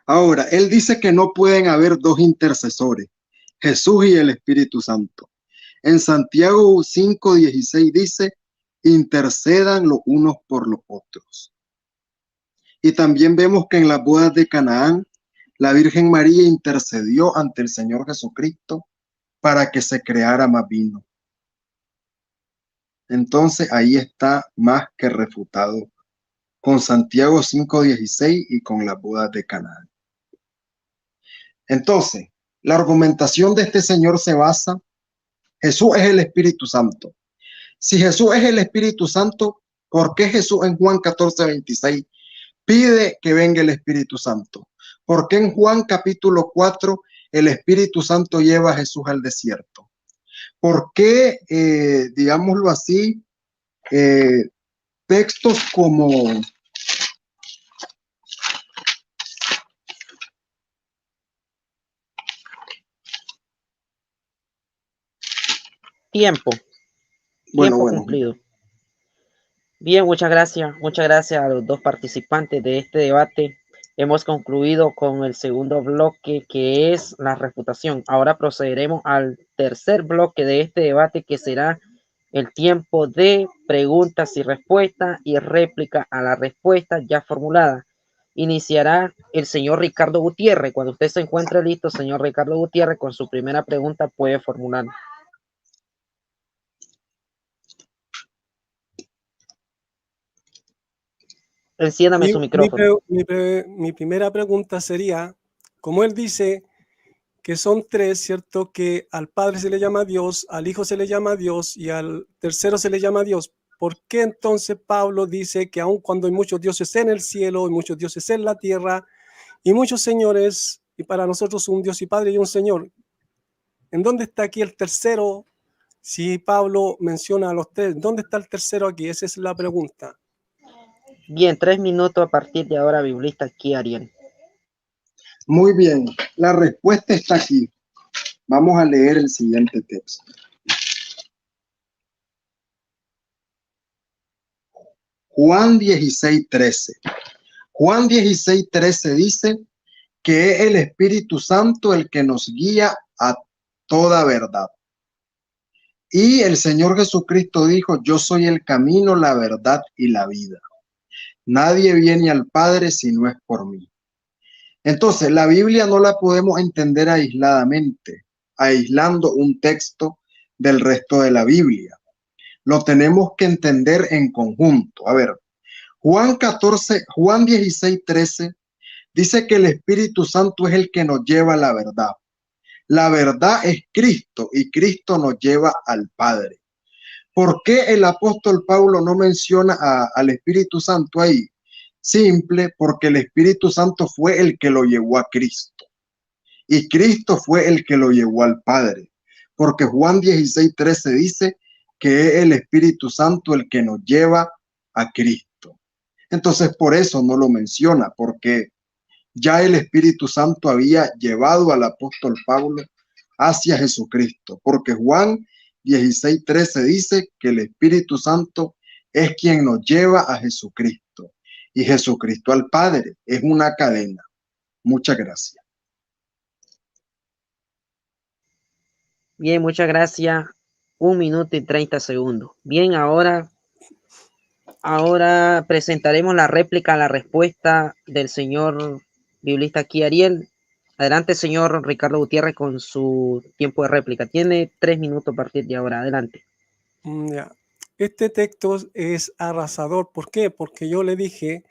Ahora, él dice que no pueden haber dos intercesores, Jesús y el Espíritu Santo. En Santiago 5:16 dice, intercedan los unos por los otros. Y también vemos que en las bodas de Canaán, la Virgen María intercedió ante el Señor Jesucristo para que se creara más vino. Entonces ahí está más que refutado con Santiago 5:16 y con las bodas de Caná. Entonces, la argumentación de este señor se basa, Jesús es el Espíritu Santo. Si Jesús es el Espíritu Santo, ¿por qué Jesús en Juan 14:26 pide que venga el Espíritu Santo? ¿Por qué en Juan capítulo 4 el Espíritu Santo lleva a Jesús al desierto? ¿Por qué, digámoslo así, textos como Tiempo, bueno, tiempo bueno, cumplido. Bien, muchas gracias a los dos participantes de este debate. Hemos concluido con el segundo bloque, que es la refutación. Ahora procederemos al tercer bloque de este debate, que será el tiempo de preguntas y respuestas y réplica a la respuesta ya formulada. Iniciará el señor Ricardo Gutiérrez. Cuando usted se encuentre listo, señor Ricardo Gutiérrez, con su primera pregunta puede formular. Enciéndame su micrófono. Mi primera pregunta sería, como él dice que son tres, ¿cierto? Que al Padre se le llama Dios, al Hijo se le llama Dios y al tercero se le llama Dios. ¿Por qué entonces Pablo dice que aun cuando hay muchos dioses en el cielo y muchos dioses en la tierra y muchos señores, y para nosotros un Dios y Padre y un Señor, ¿en dónde está aquí el tercero? Si Pablo menciona a los tres, ¿dónde está el tercero aquí? Esa es la pregunta. Bien, 3 minutos a partir de ahora, biblista aquí, Ariel. Muy bien, la respuesta está aquí. Vamos a leer el siguiente texto. Juan 16:13. Juan 16:13 dice que es el Espíritu Santo el que nos guía a toda verdad. Y el Señor Jesucristo dijo, yo soy el camino, la verdad y la vida. Nadie viene al Padre si no es por mí. Entonces, la Biblia no la podemos entender aisladamente, aislando un texto del resto de la Biblia. Lo tenemos que entender en conjunto. A ver, Juan 16:13 dice que el Espíritu Santo es el que nos lleva a la verdad. La verdad es Cristo y Cristo nos lleva al Padre. ¿Por qué el apóstol Pablo no menciona al Espíritu Santo ahí? Simple, porque el Espíritu Santo fue el que lo llevó a Cristo y Cristo fue el que lo llevó al Padre, porque Juan 16:13 dice que es el Espíritu Santo el que nos lleva a Cristo. Entonces por eso no lo menciona, porque ya el Espíritu Santo había llevado al apóstol Pablo hacia Jesucristo, porque Juan 16:13 dice que el Espíritu Santo es quien nos lleva a Jesucristo y Jesucristo al Padre. Es una cadena. Muchas gracias. Bien, muchas gracias. 1 minuto y 30 segundos. Bien, ahora presentaremos la réplica a la respuesta del señor biblista aquí, Ariel. Adelante, señor Ricardo Gutiérrez, con su tiempo de réplica. Tiene 3 minutos a partir de ahora. Adelante. Ya. Este texto es arrasador. ¿Por qué? Porque yo le dije,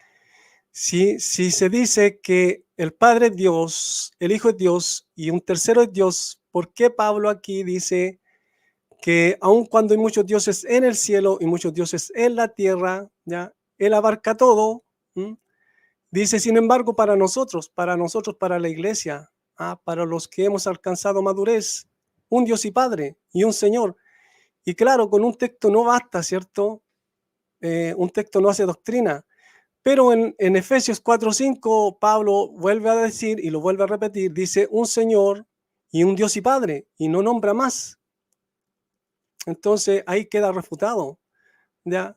si se dice que el Padre es Dios, el Hijo es Dios y un tercero es Dios, ¿por qué Pablo aquí dice que aun cuando hay muchos dioses en el cielo y muchos dioses en la tierra, ya, él abarca todo? Dice, sin embargo, para nosotros, para la iglesia, para los que hemos alcanzado madurez, un Dios y Padre y un Señor. Y claro, con un texto no basta, ¿cierto? Un texto no hace doctrina. Pero en Efesios 4:5, Pablo vuelve a decir, y lo vuelve a repetir, dice, un Señor y un Dios y Padre, y no nombra más. Entonces ahí queda refutado, ¿ya?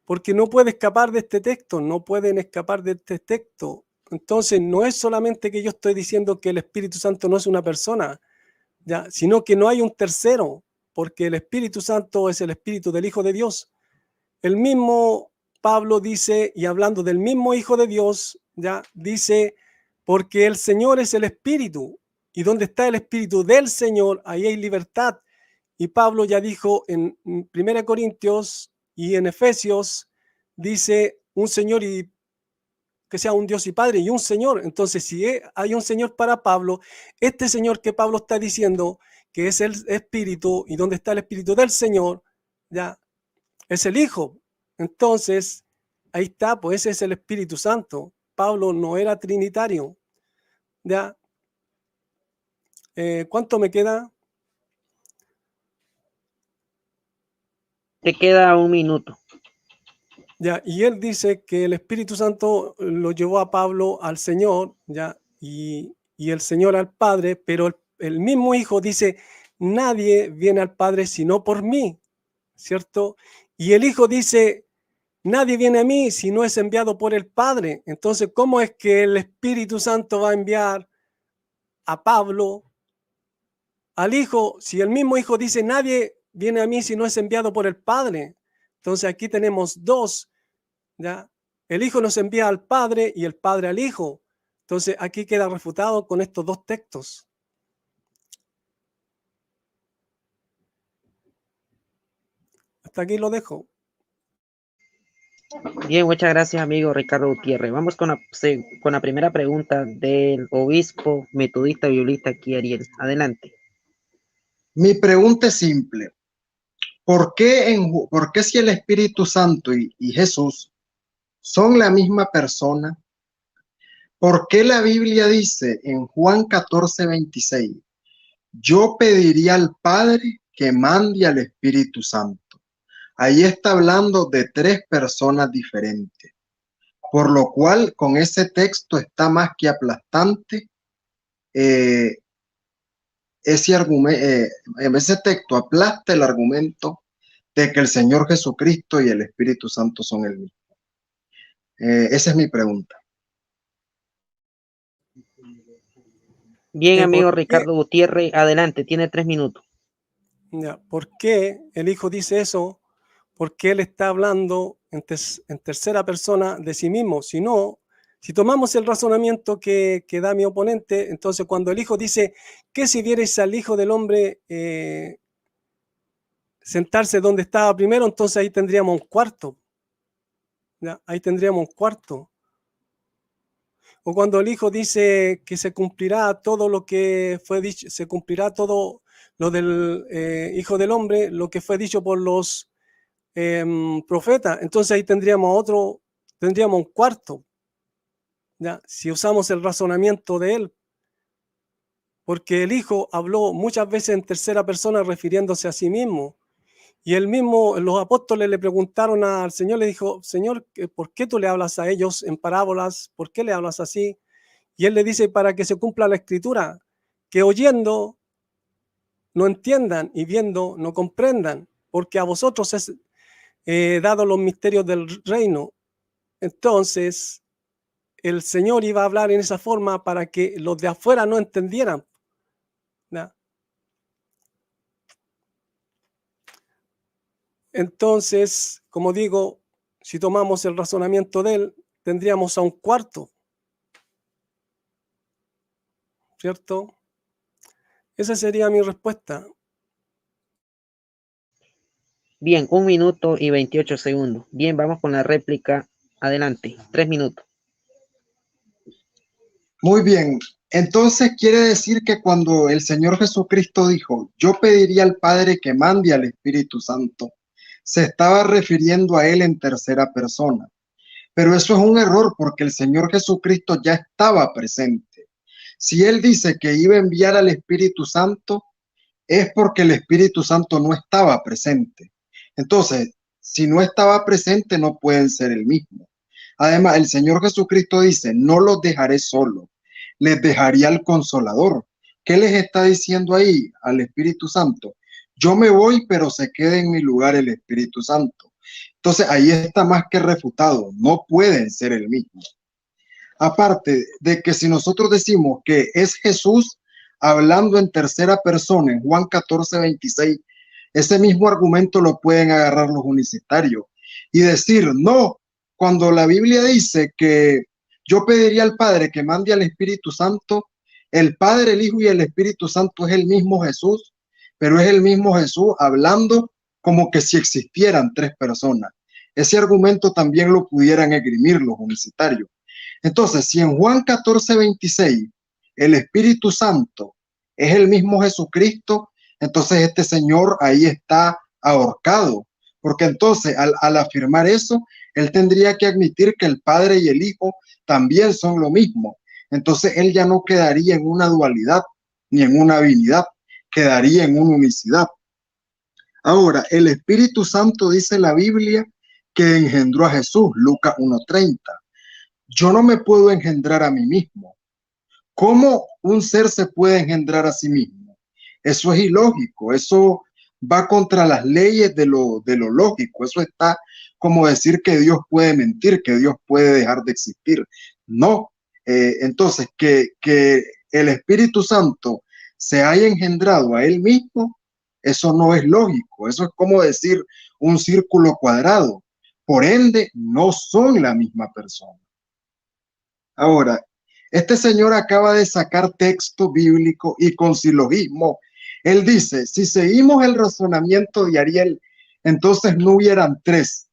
Porque no puede escapar de este texto, no pueden escapar de este texto. Entonces no es solamente que yo estoy diciendo que el Espíritu Santo no es una persona, ¿ya? Sino que no hay un tercero, porque el Espíritu Santo es el Espíritu del Hijo de Dios. El mismo Pablo dice, y hablando del mismo Hijo de Dios, ya dice, porque el Señor es el Espíritu, y donde está el Espíritu del Señor, ahí hay libertad. Y Pablo ya dijo en 1 Corintios y en Efesios, dice un Señor y que sea un Dios y Padre y un Señor. Entonces, si hay un Señor para Pablo, este Señor que Pablo está diciendo que es el Espíritu y donde está el Espíritu del Señor, ya es el Hijo. Entonces, ahí está, pues ese es el Espíritu Santo. Pablo no era trinitario. ¿Ya? ¿Cuánto me queda? Te queda un minuto. Ya, y él dice que el Espíritu Santo lo llevó a Pablo al Señor, ya, y el Señor al Padre, pero el mismo Hijo dice, nadie viene al Padre sino por mí, ¿cierto? Y el Hijo dice, nadie viene a mí si no es enviado por el Padre. Entonces, ¿cómo es que el Espíritu Santo va a enviar a Pablo al Hijo si el mismo Hijo dice, nadie viene a mí si no es enviado por el Padre? Entonces aquí tenemos dos, ¿ya? El Hijo nos envía al Padre y el Padre al Hijo. Entonces aquí queda refutado con estos dos textos. Hasta aquí lo dejo. Bien, muchas gracias, amigo Ricardo Gutiérrez. Vamos con la primera pregunta del obispo metodista biblista aquí, Ariel. Adelante. Mi pregunta es simple. ¿Por qué si el Espíritu Santo y Jesús son la misma persona? ¿Por qué la Biblia dice en Juan 14:26, yo pediría al Padre que mande al Espíritu Santo? Ahí está hablando de tres personas diferentes, por lo cual con ese texto está más que aplastante. Ese texto aplasta el argumento de que el Señor Jesucristo y el Espíritu Santo son el mismo. Esa es mi pregunta. Bien, amigo ¿Por qué? Ricardo Gutiérrez, adelante, tiene 3 minutos. Ya, ¿por qué el Hijo dice eso? Porque Él está hablando en tercera persona de sí mismo. Si no, si tomamos el razonamiento que da mi oponente, entonces cuando el Hijo dice que si vierais al Hijo del Hombre sentarse donde estaba primero, entonces ahí tendríamos un cuarto. ¿Ya? Ahí tendríamos un cuarto. O cuando el Hijo dice que se cumplirá todo lo que fue dicho, se cumplirá todo lo del Hijo del Hombre, lo que fue dicho por los profetas, entonces ahí tendríamos un cuarto, ¿ya? Si usamos el razonamiento de él, porque el Hijo habló muchas veces en tercera persona refiriéndose a sí mismo. Y él mismo, los apóstoles le preguntaron al Señor, le dijo, Señor, ¿por qué tú le hablas a ellos en parábolas? ¿Por qué le hablas así? Y él le dice, para que se cumpla la escritura, que oyendo no entiendan y viendo no comprendan, porque a vosotros es dado los misterios del reino. Entonces, el Señor iba a hablar en esa forma para que los de afuera no entendieran, ¿no? Entonces, como digo, si tomamos el razonamiento de él, tendríamos a un cuarto, ¿cierto? Esa sería mi respuesta. Bien, 1 minuto y 28 segundos. Bien, vamos con la réplica. Adelante, 3 minutos. Muy bien. Entonces quiere decir que cuando el Señor Jesucristo dijo, yo pediría al Padre que mande al Espíritu Santo, se estaba refiriendo a él en tercera persona. Pero eso es un error porque el Señor Jesucristo ya estaba presente. Si él dice que iba a enviar al Espíritu Santo, es porque el Espíritu Santo no estaba presente. Entonces, si no estaba presente, no pueden ser el mismo. Además, el Señor Jesucristo dice, no los dejaré solos, les dejaría al Consolador. ¿Qué les está diciendo ahí al Espíritu Santo? Yo me voy, pero se queda en mi lugar el Espíritu Santo. Entonces, ahí está más que refutado, no pueden ser el mismo. Aparte de que si nosotros decimos que es Jesús hablando en tercera persona en Juan 14:26, ese mismo argumento lo pueden agarrar los unicitarios y decir, no, cuando la Biblia dice que yo pediría al Padre que mande al Espíritu Santo, el Padre, el Hijo y el Espíritu Santo es el mismo Jesús. pero es el mismo Jesús hablando como que si existieran tres personas. Ese argumento también lo pudieran esgrimir los universitarios. Entonces, si en Juan 14:26 el Espíritu Santo es el mismo Jesucristo, entonces este señor ahí está ahorcado, porque entonces al afirmar eso, él tendría que admitir que el Padre y el Hijo también son lo mismo. Entonces él ya no quedaría en una dualidad ni en una binidad, quedaría en una unicidad. Ahora, el Espíritu Santo dice la Biblia que engendró a Jesús, Lucas 1:30. Yo no me puedo engendrar a mí mismo. ¿Cómo un ser se puede engendrar a sí mismo? Eso es ilógico, eso va contra las leyes de lo lógico. Eso está como decir que Dios puede mentir, que Dios puede dejar de existir. No. Entonces, que el Espíritu Santo se haya engendrado a él mismo, eso no es lógico. Eso es como decir un círculo cuadrado. Por ende, no son la misma persona. Ahora, este señor acaba de sacar texto bíblico y con silogismo. Él dice, si seguimos el razonamiento de Ariel, entonces no hubieran tres,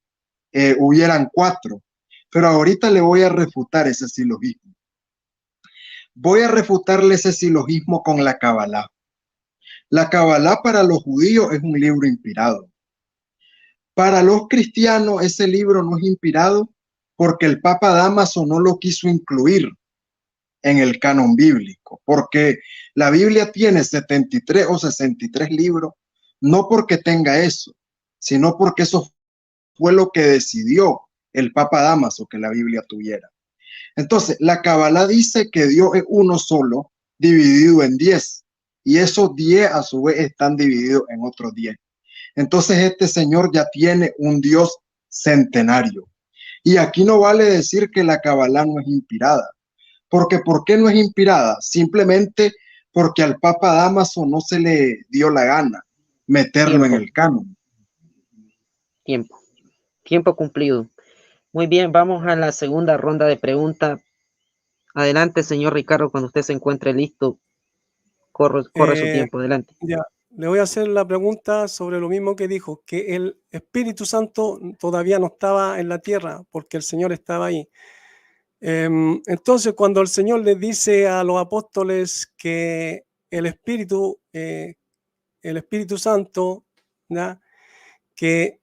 hubieran cuatro. Pero ahorita le voy a refutar ese silogismo. Voy a refutarle ese silogismo con la Kabbalah. La Kabbalah para los judíos es un libro inspirado. Para los cristianos ese libro no es inspirado porque el Papa Dámaso no lo quiso incluir en el canon bíblico, porque la Biblia tiene 73 o 63 libros, no porque tenga eso, sino porque eso fue lo que decidió el Papa Dámaso que la Biblia tuviera. Entonces, la Kabbalah dice que Dios es uno solo, dividido en 10, y esos 10 a su vez están divididos en otros 10. Entonces, este señor ya tiene un Dios centenario. Y aquí no vale decir que la Kabbalah no es inspirada. Porque ¿por qué no es inspirada? Simplemente porque al Papa Dámaso no se le dio la gana meterlo en el canon. Tiempo cumplido. Muy bien, vamos a la segunda ronda de preguntas. Adelante, señor Ricardo, cuando usted se encuentre listo. Corre su tiempo, adelante. Ya, le voy a hacer la pregunta sobre lo mismo que dijo, que el Espíritu Santo todavía no estaba en la tierra porque el Señor estaba ahí. Entonces, cuando el Señor les dice a los apóstoles que el Espíritu Santo, ¿ya?, que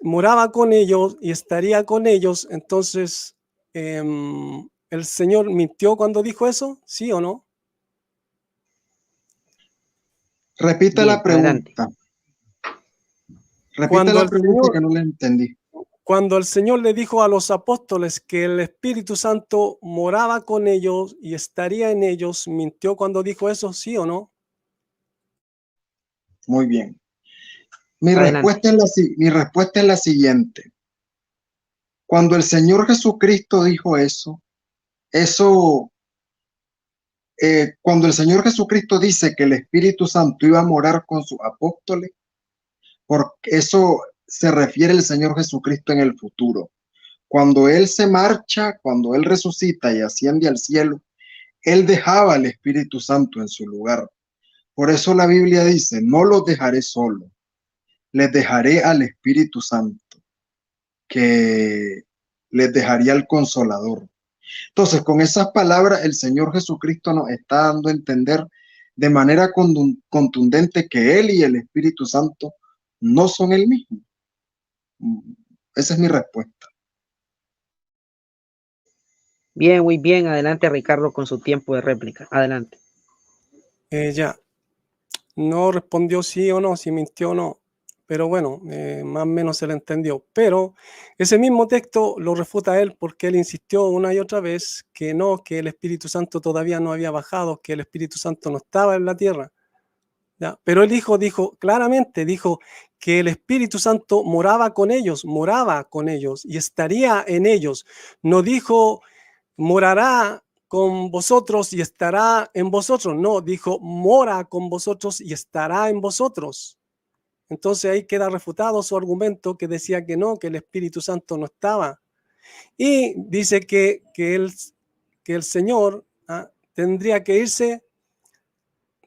moraba con ellos y estaría con ellos, entonces, ¿el Señor mintió cuando dijo eso? ¿Sí o no? Repita la pregunta. Repita la pregunta que no la entendí. Cuando el Señor le dijo a los apóstoles que el Espíritu Santo moraba con ellos y estaría en ellos, ¿mintió cuando dijo eso? ¿Sí o no? Muy bien. Mi respuesta es la siguiente. Cuando el Señor Jesucristo dijo cuando el Señor Jesucristo dice que el Espíritu Santo iba a morar con sus apóstoles, porque eso se refiere el Señor Jesucristo en el futuro. Cuando Él se marcha, cuando Él resucita y asciende al cielo, Él dejaba al Espíritu Santo en su lugar. Por eso la Biblia dice, no los dejaré solos, les dejaré al Espíritu Santo, que les dejaría al Consolador. Entonces, con esas palabras, el Señor Jesucristo nos está dando a entender de manera contundente que Él y el Espíritu Santo no son el mismo. Esa es mi respuesta. Bien, muy bien. Adelante, Ricardo, con su tiempo de réplica. Adelante. Ya. No respondió sí o no, si mintió o no. Pero bueno, más o menos se le entendió. Pero ese mismo texto lo refuta él porque él insistió una y otra vez que no, que el Espíritu Santo todavía no había bajado, que el Espíritu Santo no estaba en la tierra. ¿Ya? Pero él dijo claramente, dijo que el Espíritu Santo moraba con ellos y estaría en ellos. No dijo morará con vosotros y estará en vosotros. No, dijo mora con vosotros y estará en vosotros. Entonces ahí queda refutado su argumento que decía que no, que el Espíritu Santo no estaba. Y dice que el Señor tendría que irse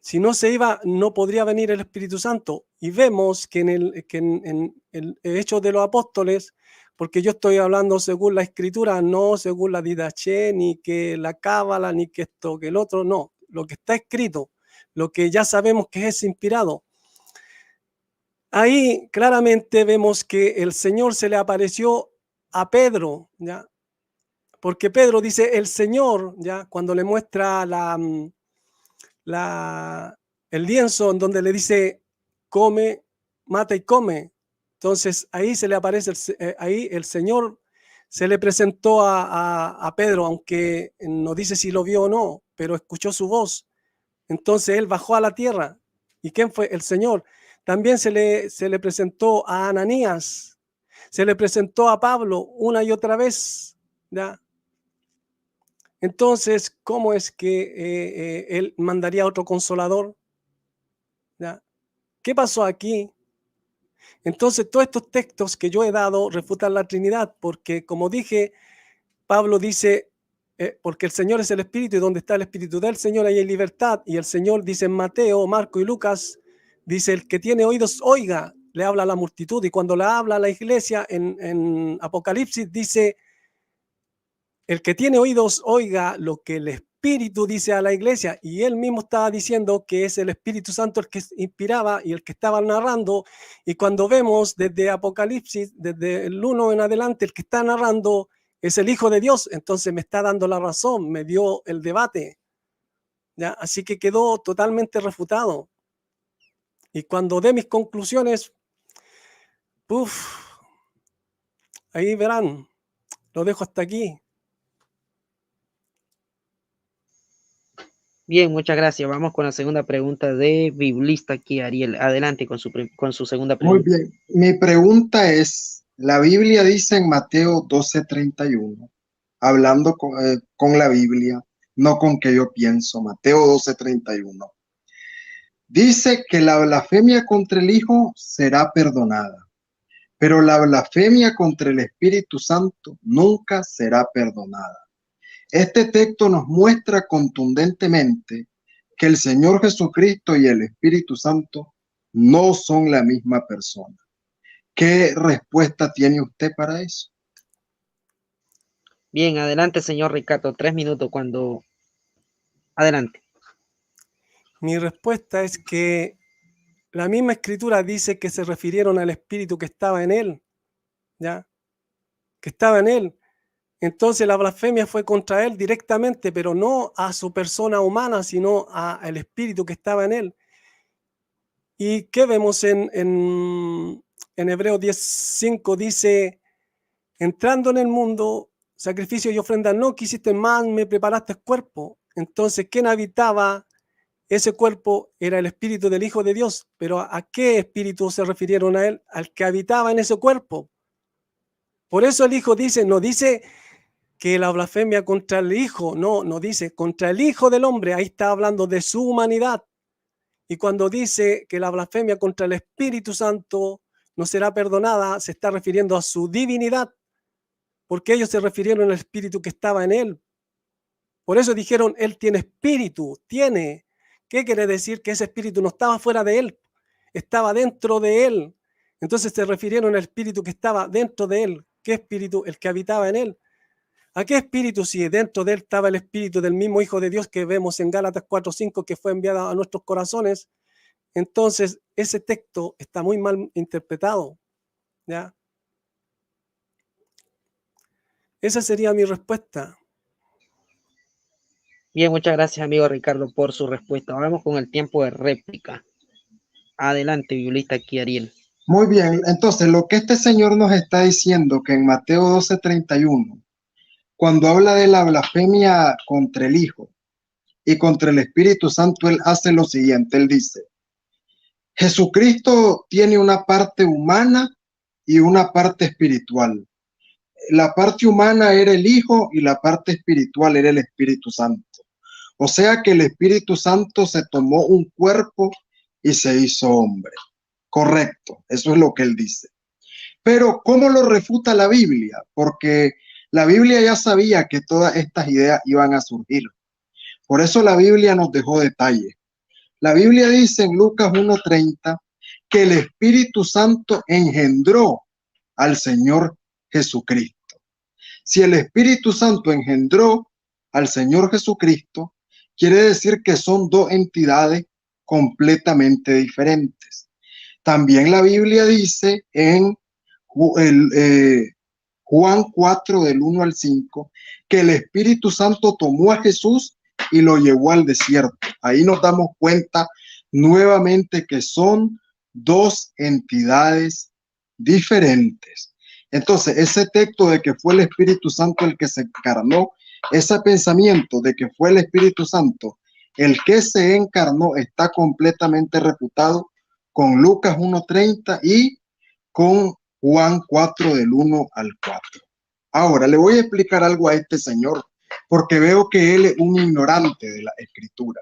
Si no se iba, no podría venir el Espíritu Santo. Y vemos que en el Hechos de los Apóstoles, porque yo estoy hablando según la Escritura, no según la Didaché, ni que la Cábala, ni que esto, que el otro, no. Lo que está escrito, lo que ya sabemos que es inspirado. Ahí claramente vemos que el Señor se le apareció a Pedro, ¿ya? Porque Pedro dice, el Señor, ¿ya? Cuando le muestra el lienzo en donde le dice, come, mata y come. Entonces ahí se le aparece, ahí el Señor se le presentó a Pedro, aunque no dice si lo vio o no, pero escuchó su voz. Entonces él bajó a la tierra. ¿Y quién fue? El Señor. También se le presentó a Ananías, se le presentó a Pablo una y otra vez, ¿ya? Entonces, ¿cómo es que él mandaría a otro consolador? ¿Ya? ¿Qué pasó aquí? Entonces, todos estos textos que yo he dado refutan la Trinidad, porque como dije, Pablo dice, porque el Señor es el Espíritu, y donde está el Espíritu del Señor ahí hay libertad, y el Señor dice en Mateo, Marco y Lucas, dice, el que tiene oídos, oiga, le habla a la multitud, y cuando le habla a la iglesia en Apocalipsis dice, el que tiene oídos, oiga lo que el Espíritu dice a la iglesia. Y él mismo estaba diciendo que es el Espíritu Santo el que inspiraba y el que estaba narrando. Y cuando vemos desde Apocalipsis, desde el 1 en adelante, el que está narrando es el Hijo de Dios. Entonces me está dando la razón, me dio el debate, ¿ya? Así que quedó totalmente refutado. Y cuando dé mis conclusiones, ahí verán. Lo dejo hasta aquí. Bien, muchas gracias. Vamos con la segunda pregunta de Biblista aquí, Ariel. Adelante con su segunda Muy pregunta. bien. Mi pregunta es, la Biblia dice en Mateo 12:31, hablando con la Biblia, no con que yo pienso, Mateo 12:31. Dice que la blasfemia contra el Hijo será perdonada, pero la blasfemia contra el Espíritu Santo nunca será perdonada. Este texto nos muestra contundentemente que el Señor Jesucristo y el Espíritu Santo no son la misma persona. ¿Qué respuesta tiene usted para eso? Bien, adelante, señor Ricardo. 3 minutos cuando... Adelante. Mi respuesta es que la misma escritura dice que se refirieron al espíritu que estaba en él, ¿ya? Que estaba en él. Entonces la blasfemia fue contra él directamente, pero no a su persona humana, sino al espíritu que estaba en él. ¿Y qué vemos en Hebreos 10:5? Dice, entrando en el mundo, sacrificio y ofrenda no quisiste más, me preparaste cuerpo. Entonces, ¿quién habitaba ese cuerpo? Era el espíritu del Hijo de Dios. Pero ¿a qué espíritu se refirieron a él? Al que habitaba en ese cuerpo. Por eso el Hijo dice, no dice que la blasfemia contra el Hijo, no dice contra el Hijo del Hombre, ahí está hablando de su humanidad. Y cuando dice que la blasfemia contra el Espíritu Santo no será perdonada, se está refiriendo a su divinidad, porque ellos se refirieron al espíritu que estaba en él. Por eso dijeron, él tiene espíritu, tiene. ¿Qué quiere decir? Que ese espíritu no estaba fuera de él, estaba dentro de él. Entonces se refirieron al espíritu que estaba dentro de él. ¿Qué espíritu? El que habitaba en él. ¿A qué espíritu? Si dentro de él estaba el espíritu del mismo Hijo de Dios que vemos en Gálatas 4:5, que fue enviado a nuestros corazones. Entonces ese texto está muy mal interpretado, ¿ya? Esa sería mi respuesta. Bien, muchas gracias, amigo Ricardo, por su respuesta. Vamos con el tiempo de réplica. Adelante, biblista aquí, Ariel. Muy bien, entonces lo que este señor nos está diciendo que en Mateo 12:31, cuando habla de la blasfemia contra el Hijo y contra el Espíritu Santo, él hace lo siguiente, él dice, Jesucristo tiene una parte humana y una parte espiritual. La parte humana era el Hijo y la parte espiritual era el Espíritu Santo. O sea que el Espíritu Santo se tomó un cuerpo y se hizo hombre. Correcto, eso es lo que él dice. Pero ¿cómo lo refuta la Biblia? Porque la Biblia ya sabía que todas estas ideas iban a surgir. Por eso la Biblia nos dejó detalles. La Biblia dice en Lucas 1:30 que el Espíritu Santo engendró al Señor Jesucristo. Si el Espíritu Santo engendró al Señor Jesucristo, quiere decir que son dos entidades completamente diferentes. También la Biblia dice en Juan 4, del 1 al 5, que el Espíritu Santo tomó a Jesús y lo llevó al desierto. Ahí nos damos cuenta nuevamente que son dos entidades diferentes. Entonces, ese texto de que fue el Espíritu Santo el que se encarnó, ese pensamiento de que fue el Espíritu Santo el que se encarnó, está completamente refutado con Lucas 1:30 y con Juan 4, del 1 al 4. Ahora, le voy a explicar algo a este señor, porque veo que él es un ignorante de la Escritura.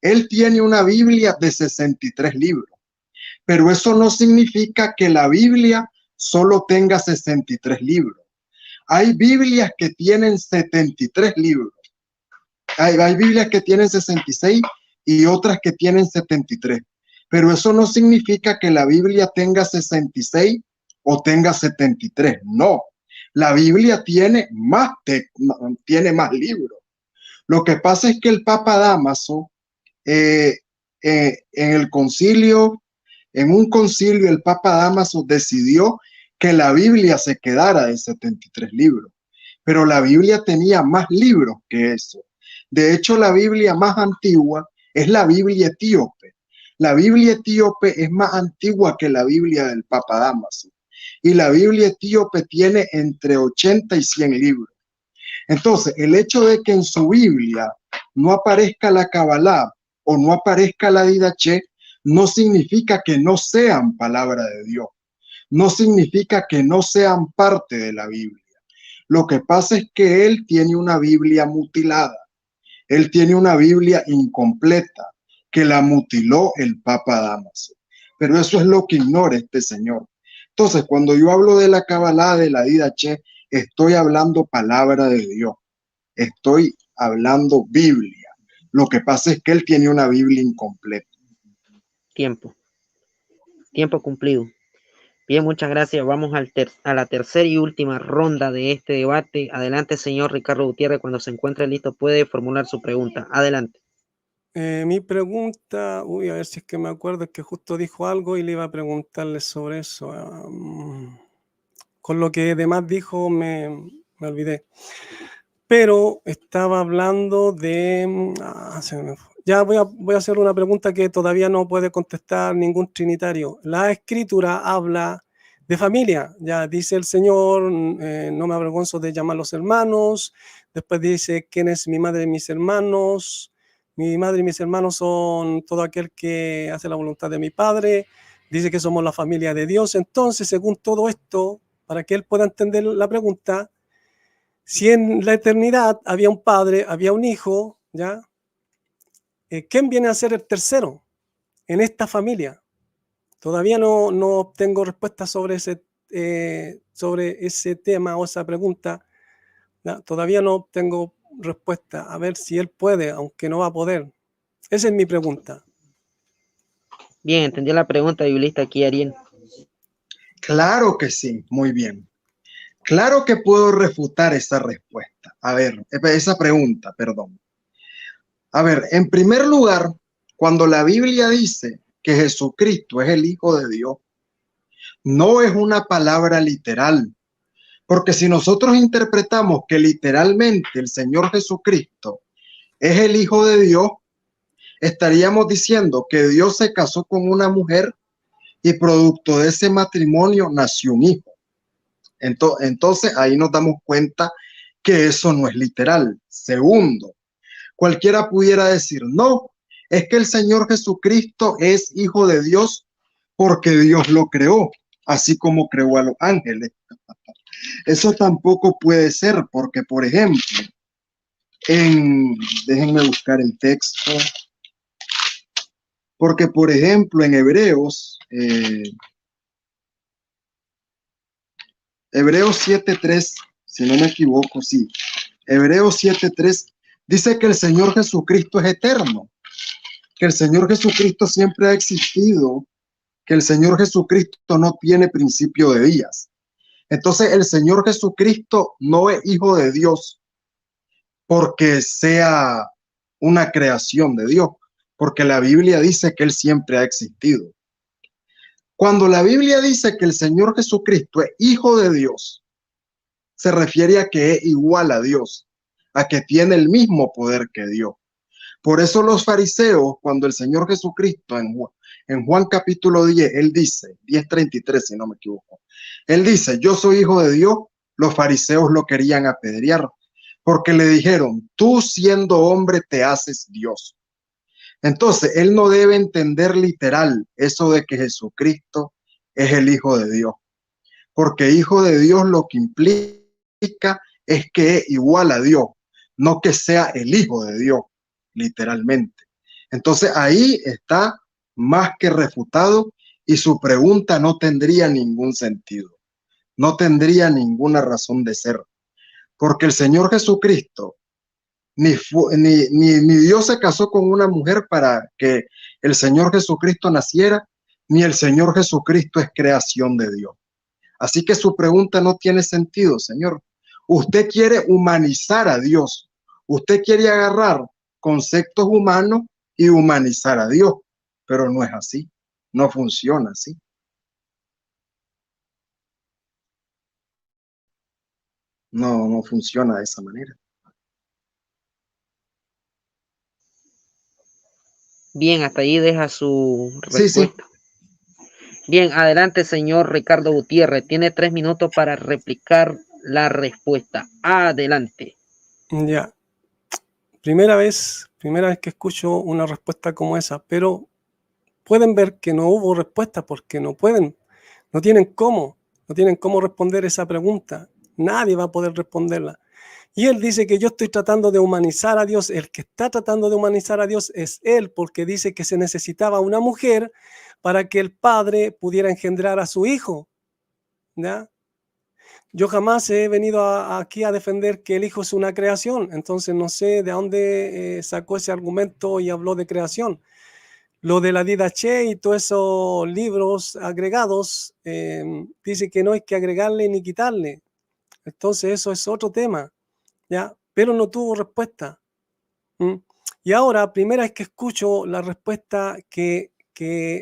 Él tiene una Biblia de 63 libros, pero eso no significa que la Biblia solo tenga 63 libros. Hay Biblias que tienen 73 libros. Hay Biblias que tienen 66 y otras que tienen 73. Pero eso no significa que la Biblia tenga 66 o tenga 73. No, la Biblia tiene más libros. Lo que pasa es que el Papa Dámaso, en el concilio, en un concilio, el Papa Dámaso decidió que la Biblia se quedara de 73 libros. Pero la Biblia tenía más libros que eso. De hecho, la Biblia más antigua es la Biblia etíope. La Biblia etíope es más antigua que la Biblia del Papa Dámaso. Y la Biblia etíope tiene entre 80 y 100 libros. Entonces, el hecho de que en su Biblia no aparezca la Kabbalah o no aparezca la Didaché, no significa que no sean palabra de Dios. No significa que no sean parte de la Biblia. Lo que pasa es que él tiene una Biblia mutilada. Él tiene una Biblia incompleta que la mutiló el Papa Dámaso. Pero eso es lo que ignora este señor. Entonces, cuando yo hablo de la Kabbalah, de la Didaché, estoy hablando palabra de Dios. Estoy hablando Biblia. Lo que pasa es que él tiene una Biblia incompleta. Tiempo cumplido. Bien, muchas gracias. Vamos a la tercera y última ronda de este debate. Adelante, señor Ricardo Gutiérrez. Cuando se encuentre listo, puede formular su pregunta. Adelante. Mi pregunta, a ver si es que me acuerdo, es que justo dijo algo y le iba a preguntarle sobre eso. Con lo que además dijo me olvidé. Pero estaba hablando de... Ya voy a hacer una pregunta que todavía no puede contestar ningún trinitario. La Escritura habla de familia. Ya dice el Señor, no me avergonzo de llamarlos hermanos. Después dice, ¿quién es mi madre y mis hermanos? Mi madre y mis hermanos son todo aquel que hace la voluntad de mi Padre. Dice que somos la familia de Dios. Entonces, según todo esto, para que él pueda entender la pregunta, si en la eternidad había un padre, había un hijo, ¿ya? ¿Quién viene a ser el tercero en esta familia? Todavía no obtengo respuesta sobre ese tema o esa pregunta. ¿Ya? Todavía no obtengo respuesta. A ver si él puede, aunque no va a poder. Esa es mi pregunta. Bien, entendió la pregunta, biblista aquí, Ariel. Claro que sí, muy bien. Claro que puedo refutar esa respuesta. A ver, esa pregunta, perdón. A ver, en primer lugar, cuando la Biblia dice que Jesucristo es el Hijo de Dios, no es una palabra literal. Porque si nosotros interpretamos que literalmente el Señor Jesucristo es el Hijo de Dios, estaríamos diciendo que Dios se casó con una mujer y producto de ese matrimonio nació un hijo. Entonces ahí nos damos cuenta que eso no es literal. Segundo, cualquiera pudiera decir, no, es que el Señor Jesucristo es hijo de Dios porque Dios lo creó, así como creó a los ángeles. Eso tampoco puede ser porque, por ejemplo, déjenme buscar el texto, porque, por ejemplo, en Hebreos 7:3, si no me equivoco, sí, Hebreos 7:3 dice que el Señor Jesucristo es eterno. que el Señor Jesucristo siempre ha existido, que el Señor Jesucristo no tiene principio de días. Entonces el Señor Jesucristo no es hijo de Dios porque sea una creación de Dios, porque la Biblia dice que Él siempre ha existido. Cuando la Biblia dice que el Señor Jesucristo es hijo de Dios, se refiere a que es igual a Dios, a que tiene el mismo poder que Dios. Por eso los fariseos, cuando el Señor Jesucristo en Juan capítulo 10, Él dice, 10:33 si no me equivoco, Él dice, yo soy hijo de Dios, los fariseos lo querían apedrear, porque le dijeron, tú siendo hombre te haces Dios. Entonces, Él no debe entender literal eso de que Jesucristo es el Hijo de Dios, porque Hijo de Dios lo que implica es que es igual a Dios, no que sea el Hijo de Dios, literalmente. Entonces ahí está más que refutado y su pregunta no tendría ningún sentido, no tendría ninguna razón de ser, porque el Señor Jesucristo, ni Dios se casó con una mujer para que el Señor Jesucristo naciera, ni el Señor Jesucristo es creación de Dios. Así que su pregunta no tiene sentido, Señor. Usted quiere humanizar a Dios. Usted quiere agarrar conceptos humanos y humanizar a Dios, pero no es así. No funciona así. No funciona de esa manera. Bien, hasta ahí deja su Sí. respuesta. Bien, adelante, señor Ricardo Gutiérrez. Tiene 3 minutos para replicar la respuesta. Adelante. Ya. Primera vez que escucho una respuesta como esa, pero pueden ver que no hubo respuesta porque no tienen cómo responder esa pregunta. Nadie va a poder responderla. Y él dice que yo estoy tratando de humanizar a Dios. El que está tratando de humanizar a Dios es él, porque dice que se necesitaba una mujer para que el padre pudiera engendrar a su hijo. ¿Ya? Yo jamás he venido aquí a defender que el hijo es una creación, entonces no sé de dónde sacó ese argumento y habló de creación. Lo de la Didache y todos esos libros agregados, dice que no hay que agregarle ni quitarle. Entonces eso es otro tema, ¿ya? Pero no tuvo respuesta. Y ahora, primera vez que escucho la respuesta que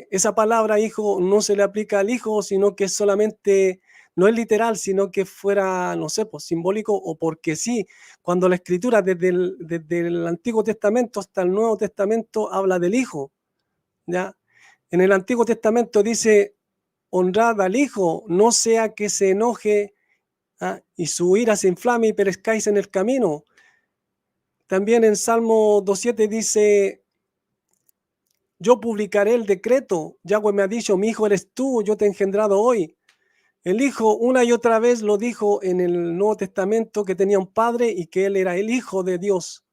esa palabra hijo no se le aplica al hijo, sino que es solamente, no es literal, sino que fuera, no sé, pues simbólico o porque sí, cuando la escritura desde el Antiguo Testamento hasta el Nuevo Testamento habla del hijo, ¿ya? En el Antiguo Testamento dice, honrad al hijo, no sea que se enoje y su ira se inflame y perezcáis en el camino. También en Salmo 2:7 dice, yo publicaré el decreto. Yahweh me ha dicho, mi hijo eres tú, yo te he engendrado hoy. El hijo una y otra vez lo dijo en el Nuevo Testamento que tenía un padre y que él era el hijo de Dios.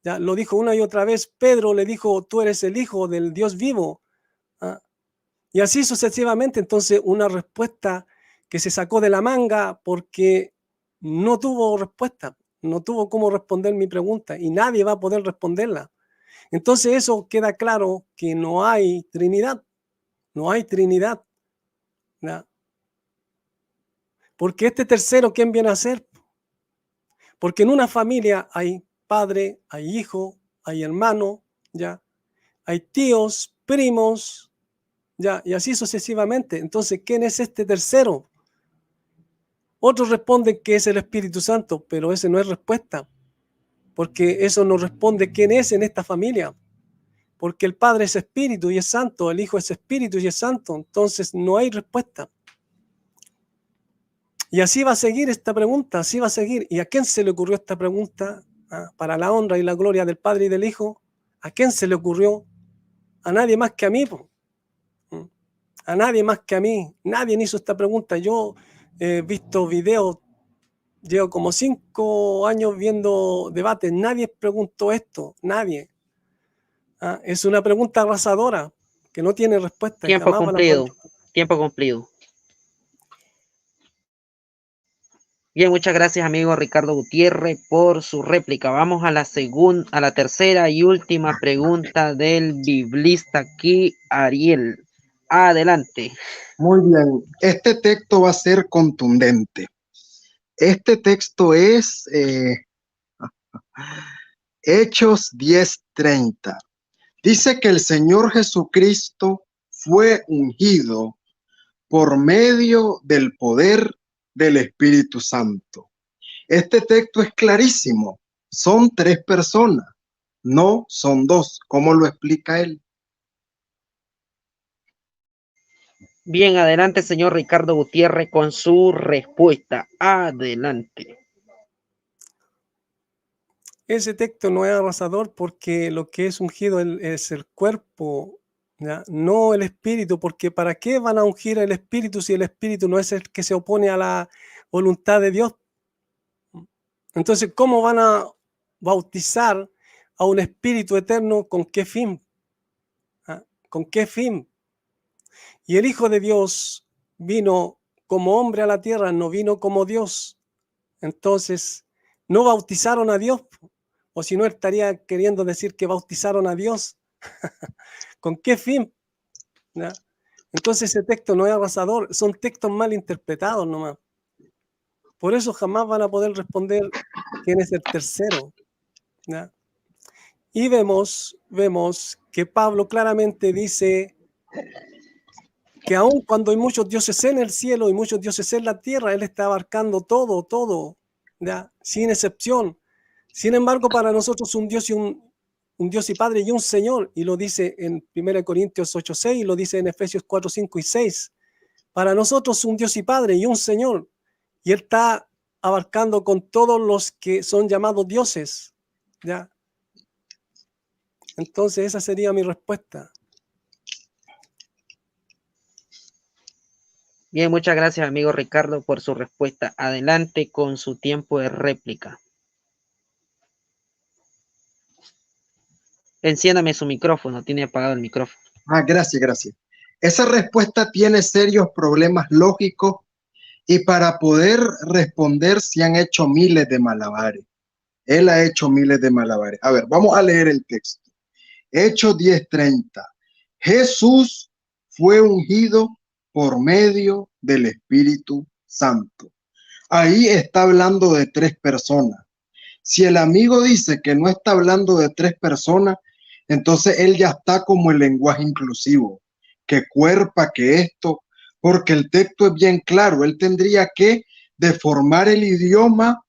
Ya lo dijo una y otra vez. Pedro le dijo, tú eres el hijo del Dios vivo. Y así sucesivamente. Entonces una respuesta que se sacó de la manga porque no tuvo respuesta, no tuvo cómo responder mi pregunta y nadie va a poder responderla. Entonces eso queda claro que no hay Trinidad, no hay Trinidad. ¿Ya? Porque este tercero, ¿quién viene a ser? Porque en una familia hay padre, hay hijo, hay hermano, ¿ya? Hay tíos, primos, ¿ya? Y así sucesivamente. Entonces, ¿quién es este tercero? Otros responden que es el Espíritu Santo, pero esa no es respuesta, porque eso no responde quién es en esta familia. Porque el Padre es espíritu y es santo, el Hijo es espíritu y es santo, entonces no hay respuesta. Y así va a seguir esta pregunta, así va a seguir. ¿Y a quién se le ocurrió esta pregunta? Para la honra y la gloria del Padre y del Hijo. ¿A quién se le ocurrió? A nadie más que a mí. A nadie más que a mí. Nadie hizo esta pregunta. Yo he visto videos, llevo como 5 años viendo debates. Nadie preguntó esto, nadie. Es una pregunta arrasadora que no tiene respuesta. Tiempo cumplido. Tiempo cumplido. Bien, muchas gracias, amigo Ricardo Gutiérrez, por su réplica. Vamos a la tercera y última pregunta del biblista aquí, Ariel. Adelante. Muy bien, este texto va a ser contundente. Este texto es Hechos 10:30. Dice que el Señor Jesucristo fue ungido por medio del poder del Espíritu Santo. Este texto es clarísimo. Son tres personas, no son dos. ¿Cómo lo explica él? Bien, adelante, señor Ricardo Gutiérrez, con su respuesta. Adelante. Ese texto no es arrasador porque lo que es ungido es el cuerpo, ¿ya? No el espíritu, porque ¿para qué van a ungir el espíritu si el espíritu no es el que se opone a la voluntad de Dios? Entonces, ¿cómo van a bautizar a un espíritu eterno? ¿Con qué fin? ¿Ah? ¿Con qué fin? Y el Hijo de Dios vino como hombre a la tierra, no vino como Dios. Entonces, no bautizaron a Dios, o si no estaría queriendo decir que bautizaron a Dios. ¿Con qué fin? ¿Ya? Entonces ese texto no es arrasador, son textos mal interpretados nomás. Por eso jamás van a poder responder quién es el tercero, ¿ya? Y vemos que Pablo claramente dice que aun cuando hay muchos dioses en el cielo y muchos dioses en la tierra, él está abarcando todo, ¿ya? Sin excepción. Sin embargo, para nosotros un Dios y Padre y un Señor, y lo dice en 1 Corintios 8:6, y lo dice en Efesios 4:5 y 6. Para nosotros un Dios y Padre y un Señor, y Él está abarcando con todos los que son llamados dioses, ¿ya? Entonces esa sería mi respuesta. Bien, muchas gracias, amigo Ricardo, por su respuesta. Adelante con su tiempo de réplica. Enciéndame su micrófono, tiene apagado el micrófono. Gracias. Esa respuesta tiene serios problemas lógicos y para poder responder se han hecho miles de malabares. Él ha hecho miles de malabares. A ver, vamos a leer el texto. Hechos 10:30. Jesús fue ungido por medio del Espíritu Santo. Ahí está hablando de tres personas. Si el amigo dice que no está hablando de tres personas, entonces él ya está como el lenguaje inclusivo, que cuerpa, que esto, porque el texto es bien claro. Él tendría que deformar el idioma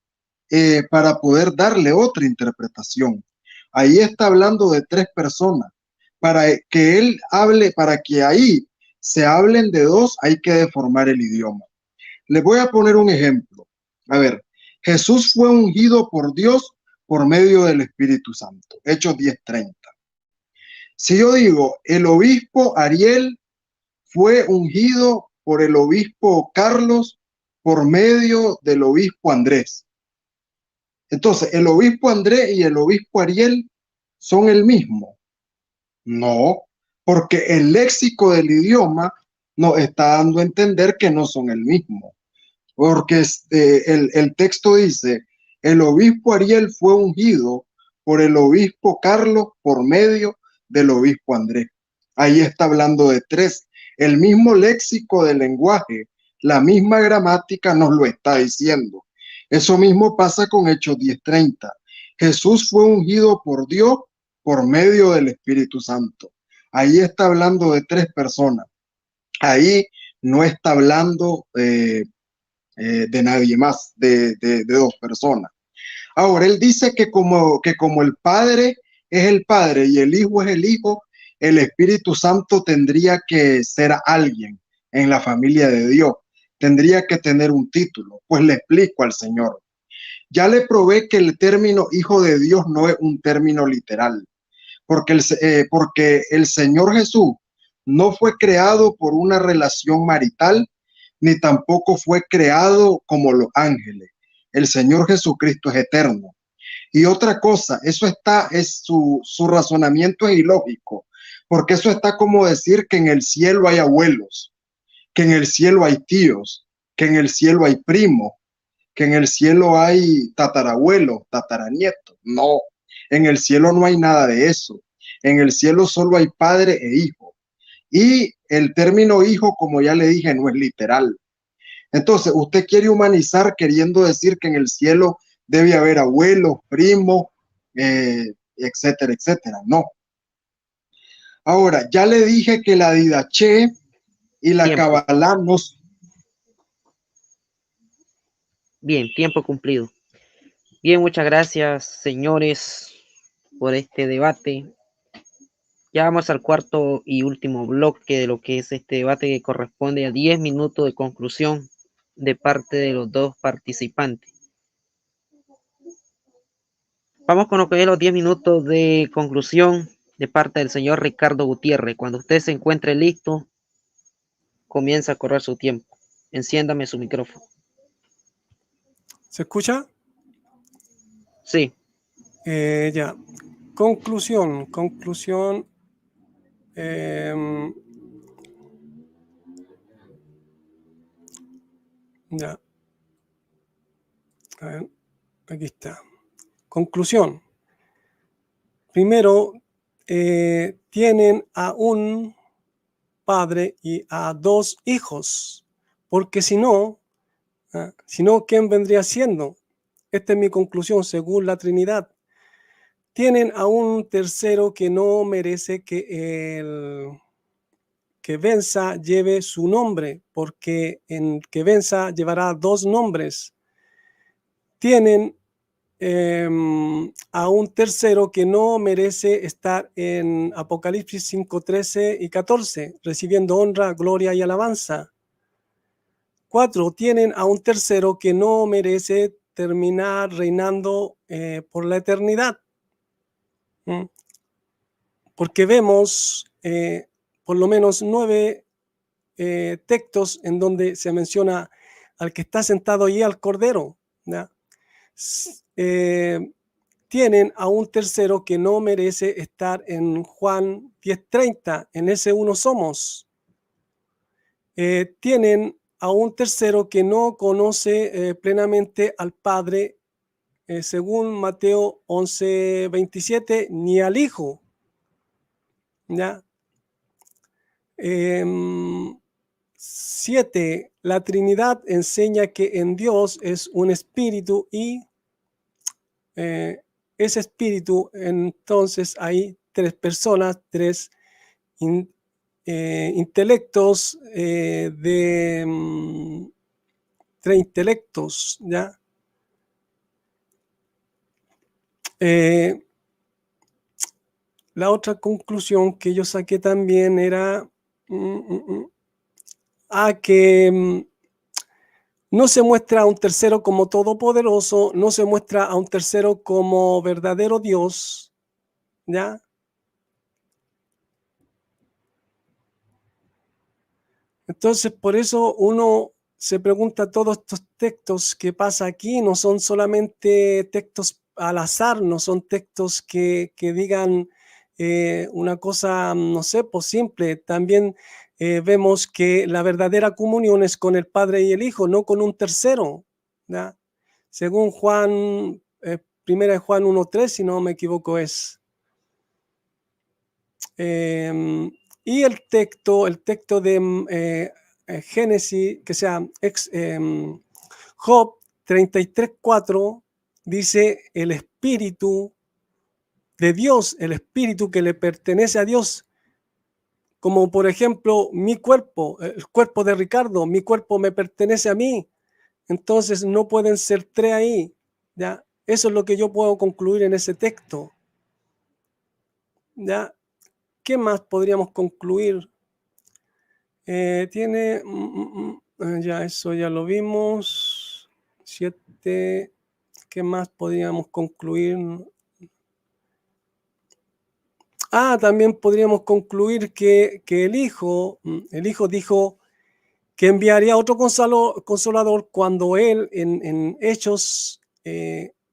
para poder darle otra interpretación. Ahí está hablando de tres personas. Para que él hable, para que ahí se hablen de dos, hay que deformar el idioma. Les voy a poner un ejemplo. A ver, Jesús fue ungido por Dios por medio del Espíritu Santo. Hechos 10:30. Si yo digo, el obispo Ariel fue ungido por el obispo Carlos por medio del obispo Andrés. Entonces, ¿el obispo Andrés y el obispo Ariel son el mismo? No, porque el léxico del idioma nos está dando a entender que no son el mismo. Porque el texto dice, el obispo Ariel fue ungido por el obispo Carlos por medio del obispo Andrés. Ahí está hablando de tres. El mismo léxico del lenguaje, la misma gramática nos lo está diciendo. Eso mismo pasa con Hechos 10:30. Jesús fue ungido por Dios por medio del Espíritu Santo. Ahí está hablando de tres personas. Ahí no está hablando de nadie más, de dos personas. Ahora, él dice que como el Padre es el Padre y el Hijo es el Hijo, el Espíritu Santo tendría que ser alguien en la familia de Dios. Tendría que tener un título. Pues le explico al Señor. Ya le probé que el término Hijo de Dios no es un término literal, porque el Señor Jesús no fue creado por una relación marital, ni tampoco fue creado como los ángeles. El Señor Jesucristo es eterno. Y otra cosa, su razonamiento es ilógico, porque eso está como decir que en el cielo hay abuelos, que en el cielo hay tíos, que en el cielo hay primos. que en el cielo hay tatarabuelos, tataranietos. No, en el cielo no hay nada de eso. En el cielo solo hay padre e hijo. Y el término hijo, como ya le dije, no es literal. Entonces, usted quiere humanizar queriendo decir que en el cielo debe haber abuelos, primos, etcétera, etcétera. No. Ahora, ya le dije que la Didaché y la Tiempo. Kabbalah no... Bien, tiempo cumplido. Bien, muchas gracias, señores, por este debate. Ya vamos al cuarto y último bloque de lo que es este debate, que corresponde a 10 minutos de conclusión de parte de los dos participantes. Vamos con lo que es los 10 minutos de conclusión de parte del señor Ricardo Gutiérrez. Cuando usted se encuentre listo, comienza a correr su tiempo. Enciéndame su micrófono. ¿Se escucha? Sí. Ya. Conclusión. Ya. A ver, aquí está. Conclusión. Primero, tienen a un padre y a dos hijos, porque si no, ¿quién vendría siendo? Esta es mi conclusión según la Trinidad. Tienen a un tercero que no merece que el que venza lleve su nombre, porque en que venza llevará dos nombres. Tienen a un tercero que no merece estar en Apocalipsis 5, 13 y 14, recibiendo honra, gloria y alabanza. 4. Tienen a un tercero que no merece terminar reinando por la eternidad. Porque vemos por lo menos 9 textos en donde se menciona al que está sentado allí, al Cordero. Tienen a un tercero que no merece estar en Juan 10:30, en ese uno somos. Tienen a un tercero que no conoce plenamente al Padre, según Mateo 11:27, ni al Hijo. ¿Ya? 7. La Trinidad enseña que en Dios es un espíritu y ese espíritu, entonces hay tres personas, tres intelectos tres intelectos, ¿ya? La otra conclusión que yo saqué también era que no se muestra a un tercero como todopoderoso, no se muestra a un tercero como verdadero Dios, ¿ya? Entonces, por eso uno se pregunta, todos estos textos que pasa aquí no son solamente textos al azar, no son textos que digan una cosa, no sé, pues simple. También vemos que la verdadera comunión es con el Padre y el Hijo, no con un tercero, ¿ya? Según Juan, primera de Juan 1:3, si no me equivoco, es. Y el texto de Génesis, que sea Job 33:4, dice el espíritu de Dios, el espíritu que le pertenece a Dios, como por ejemplo mi cuerpo, el cuerpo de Ricardo, mi cuerpo me pertenece a mí, entonces no pueden ser tres ahí, ¿ya? Eso es lo que yo puedo concluir en ese texto, ¿ya? ¿Qué más podríamos concluir? Ya eso ya lo vimos. 7. ¿Qué más podríamos concluir? También podríamos concluir que el Hijo dijo que enviaría otro consolador cuando él en Hechos,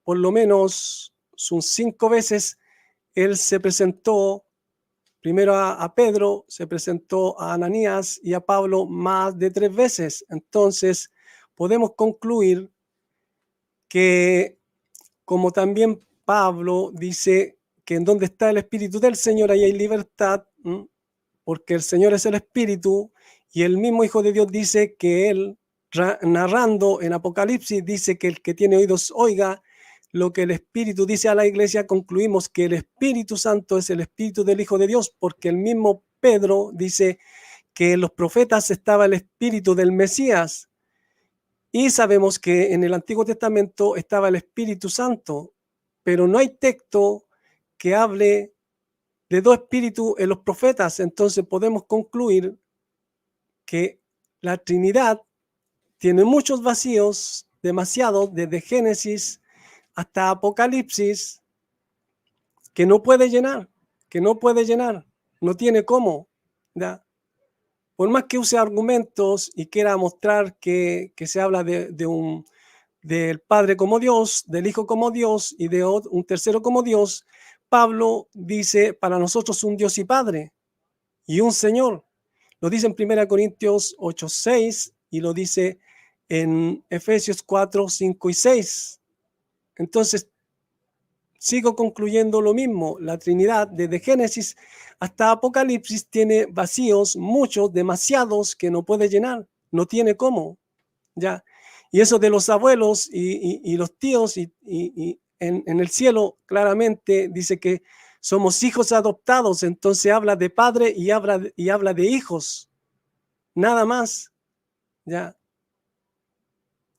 por lo menos son 5 veces, él se presentó. Primero a Pedro, se presentó a Ananías y a Pablo más de 3 veces. Entonces, podemos concluir que, como también Pablo dice que en donde está el Espíritu del Señor ahí hay libertad, porque el Señor es el Espíritu, y el mismo Hijo de Dios dice que Él, narrando en Apocalipsis, dice que el que tiene oídos oiga lo que el Espíritu dice a la iglesia. Concluimos que el Espíritu Santo es el Espíritu del Hijo de Dios, porque el mismo Pedro dice que en los profetas estaba el Espíritu del Mesías, y sabemos que en el Antiguo Testamento estaba el Espíritu Santo, pero no hay texto que hable de dos espíritus en los profetas. Entonces podemos concluir que la Trinidad tiene muchos vacíos, demasiados, desde Génesis hasta Apocalipsis, que no puede llenar, no tiene cómo, ¿ya? Por más que use argumentos y quiera mostrar que se habla del Padre como Dios, del Hijo como Dios y de un tercero como Dios, Pablo dice para nosotros un Dios y Padre y un Señor. Lo dice en 1 Corintios 8:6 y lo dice en Efesios 4:5 y 6. Entonces, sigo concluyendo lo mismo. La Trinidad, desde Génesis hasta Apocalipsis, tiene vacíos, muchos, demasiados, que no puede llenar, no tiene cómo, ¿ya? Y eso de los abuelos y los tíos y en el cielo claramente dice que somos hijos adoptados, entonces habla de padre y habla de hijos, nada más, ¿ya?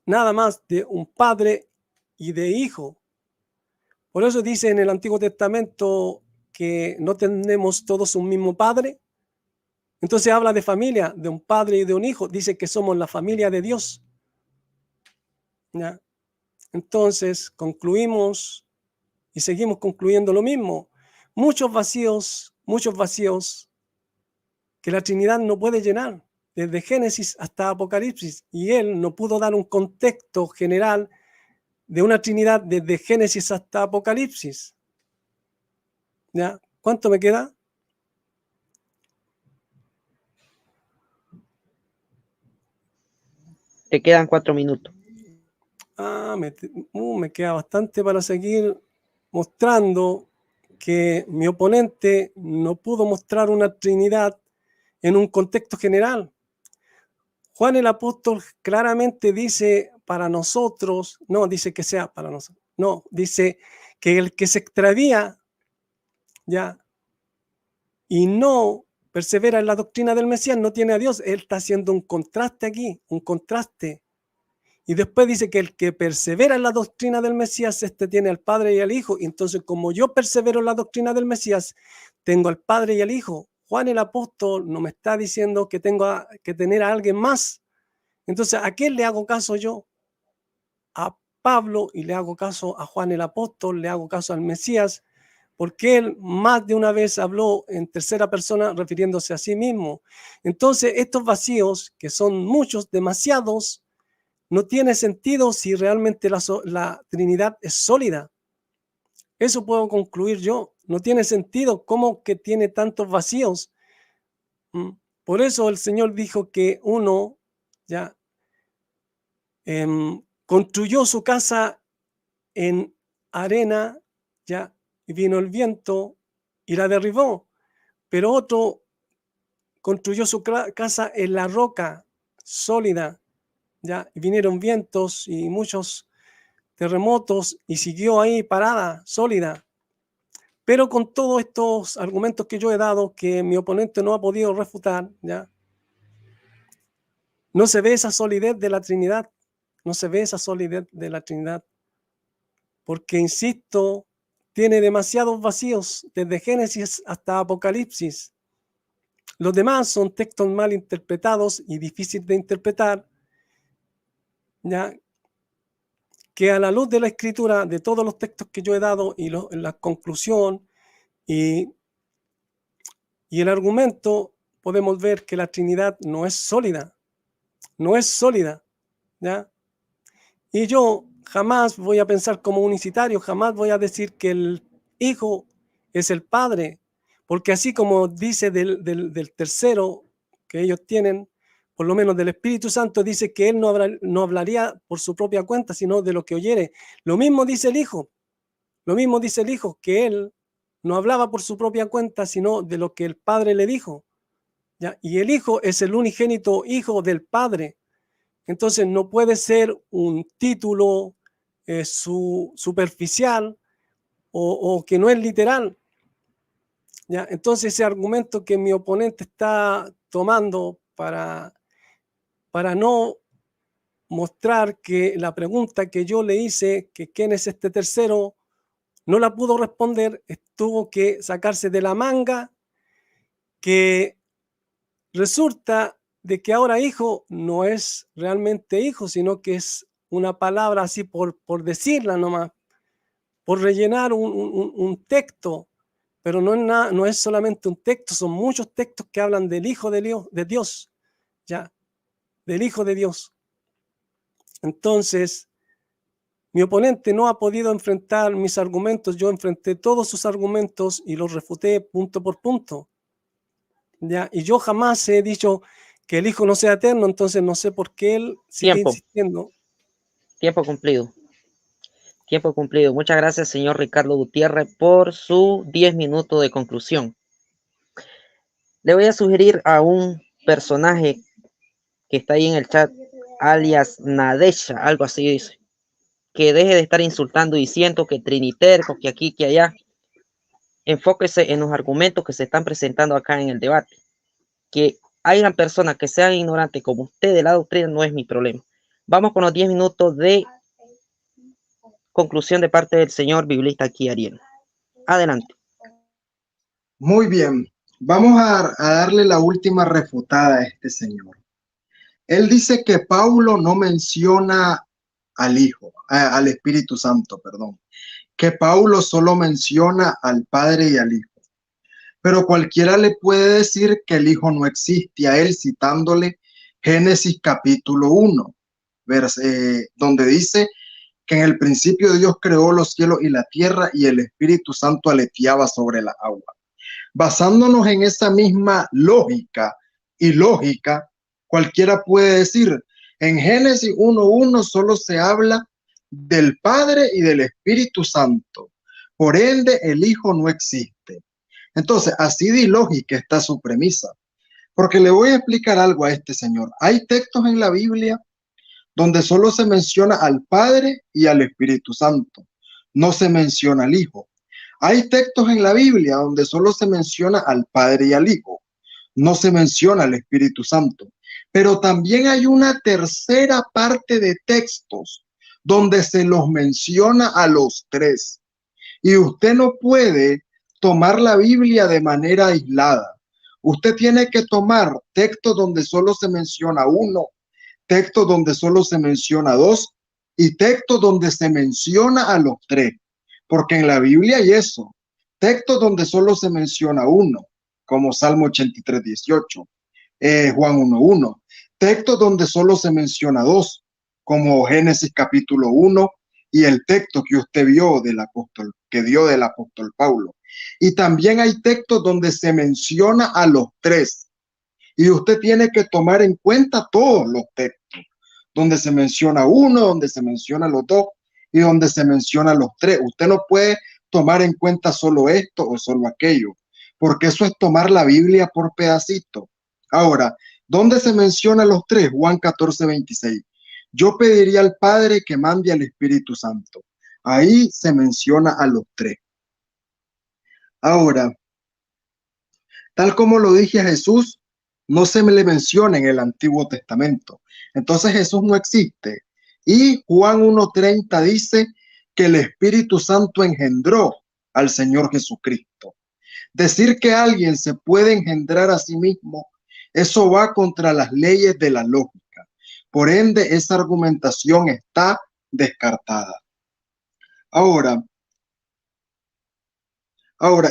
Nada más de un padre y de hijo. Por eso dice en el Antiguo Testamento que no tenemos todos un mismo padre. Entonces habla de familia, de un padre y de un hijo. Dice que somos la familia de Dios, ¿ya? Entonces concluimos y seguimos concluyendo lo mismo. Muchos vacíos que la Trinidad no puede llenar, desde Génesis hasta Apocalipsis. Y él no pudo dar un contexto general de una Trinidad desde Génesis hasta Apocalipsis, ¿ya? ¿Cuánto me queda? Te quedan 4 minutos. Me queda bastante para seguir mostrando que mi oponente no pudo mostrar una Trinidad en un contexto general. Juan el apóstol claramente dice para nosotros, no dice que sea para nosotros, no, dice que el que se extravía, ya, y no persevera en la doctrina del Mesías no tiene a Dios. Él está haciendo un contraste aquí, un contraste. Y después dice que el que persevera en la doctrina del Mesías, tiene al Padre y al Hijo. Y entonces, como yo persevero en la doctrina del Mesías, tengo al Padre y al Hijo. Juan el apóstol no me está diciendo que tengo que tener a alguien más. Entonces, ¿a quién le hago caso yo? A Pablo, y le hago caso a Juan el apóstol, le hago caso al Mesías, porque él más de una vez habló en tercera persona refiriéndose a sí mismo. Entonces, estos vacíos, que son muchos, demasiados, no tiene sentido si realmente la Trinidad es sólida. Eso puedo concluir yo. No tiene sentido cómo que tiene tantos vacíos. Por eso el Señor dijo que uno ya construyó su casa en arena, ya, y vino el viento y la derribó. Pero otro construyó su casa en la roca sólida, ya, y vinieron vientos y muchos terremotos y siguió ahí parada, sólida. Pero con todos estos argumentos que yo he dado, que mi oponente no ha podido refutar, ¿ya? No se ve esa solidez de la Trinidad, porque, insisto, tiene demasiados vacíos, desde Génesis hasta Apocalipsis. Los demás son textos mal interpretados y difíciles de interpretar, ¿ya? Que a la luz de la escritura, de todos los textos que yo he dado y la conclusión y el argumento, podemos ver que la Trinidad no es sólida, ¿ya? Y yo jamás voy a pensar como unicitario, jamás voy a decir que el Hijo es el Padre, porque así como dice del tercero que ellos tienen, por lo menos del Espíritu Santo, dice que él no hablaría por su propia cuenta, sino de lo que oyere. Lo mismo dice el Hijo. Lo mismo dice el Hijo, que él no hablaba por su propia cuenta, sino de lo que el Padre le dijo. ¿Ya? Y el Hijo es el unigénito Hijo del Padre. Entonces no puede ser un título superficial o que no es literal. ¿Ya? Entonces ese argumento que mi oponente está tomando para no mostrar que la pregunta que yo le hice, que quién es este tercero, no la pudo responder, tuvo que sacarse de la manga que resulta de que ahora hijo no es realmente hijo, sino que es una palabra así por decirla nomás, por rellenar un texto, pero no es solamente un texto, son muchos textos que hablan del Hijo de Dios, ¿ya? Del Hijo de Dios. Entonces, mi oponente no ha podido enfrentar mis argumentos, yo enfrenté todos sus argumentos y los refuté punto por punto, ¿ya? Y yo jamás he dicho que el Hijo no sea eterno, entonces no sé por qué él sigue insistiendo. Tiempo cumplido. Tiempo cumplido. Muchas gracias, señor Ricardo Gutiérrez, por su 10 minutos de conclusión. Le voy a sugerir a un personaje que está ahí en el chat, alias Nadesha, algo así dice, que deje de estar insultando diciendo que triniterco, que aquí, que allá. Enfóquese en los argumentos que se están presentando acá en el debate. Que hayan personas que sean ignorantes como usted de la doctrina no es mi problema. Vamos con los 10 minutos de conclusión de parte del señor biblista aquí, Ariel. Adelante. Muy bien, vamos a darle la última refutada a este señor. Él dice que Pablo no menciona al Hijo, al Espíritu Santo, perdón, que Pablo solo menciona al Padre y al Hijo. Pero cualquiera le puede decir que el Hijo no existe a él, citándole Génesis capítulo 1, donde dice que en el principio Dios creó los cielos y la tierra y el Espíritu Santo aleteaba sobre la agua. Basándonos en esa misma lógica y lógica, cualquiera puede decir, en Génesis 1:1 solo se habla del Padre y del Espíritu Santo. Por ende, el Hijo no existe. Entonces, así de ilógica está su premisa. Porque le voy a explicar algo a este señor. Hay textos en la Biblia donde solo se menciona al Padre y al Espíritu Santo. No se menciona al Hijo. Hay textos en la Biblia donde solo se menciona al Padre y al Hijo. No se menciona al Espíritu Santo. Pero también hay una tercera parte de textos donde se los menciona a los tres. Y usted no puede tomar la Biblia de manera aislada. Usted tiene que tomar textos donde solo se menciona uno, textos donde solo se menciona dos y textos donde se menciona a los tres. Porque en la Biblia hay eso. Textos donde solo se menciona uno, como Salmo 83:18, Juan 1:1. Textos donde solo se menciona dos, como Génesis capítulo 1 y el texto que usted vio del apóstol, que dio del apóstol Pablo. Y también hay textos donde se menciona a los tres. Y usted tiene que tomar en cuenta todos los textos, donde se menciona uno, donde se menciona los dos y donde se menciona los tres. Usted no puede tomar en cuenta solo esto o solo aquello, porque eso es tomar la Biblia por pedacitos. Ahora, ¿dónde se menciona los tres? Juan 14:26. Yo pediría al Padre que mande al Espíritu Santo. Ahí se menciona a los tres. Ahora, tal como lo dije a Jesús, no se me le menciona en el Antiguo Testamento. Entonces Jesús no existe. Y Juan 1:30 dice que el Espíritu Santo engendró al Señor Jesucristo. Decir que alguien se puede engendrar a sí mismo, eso va contra las leyes de la lógica. Por ende, esa argumentación está descartada. Ahora,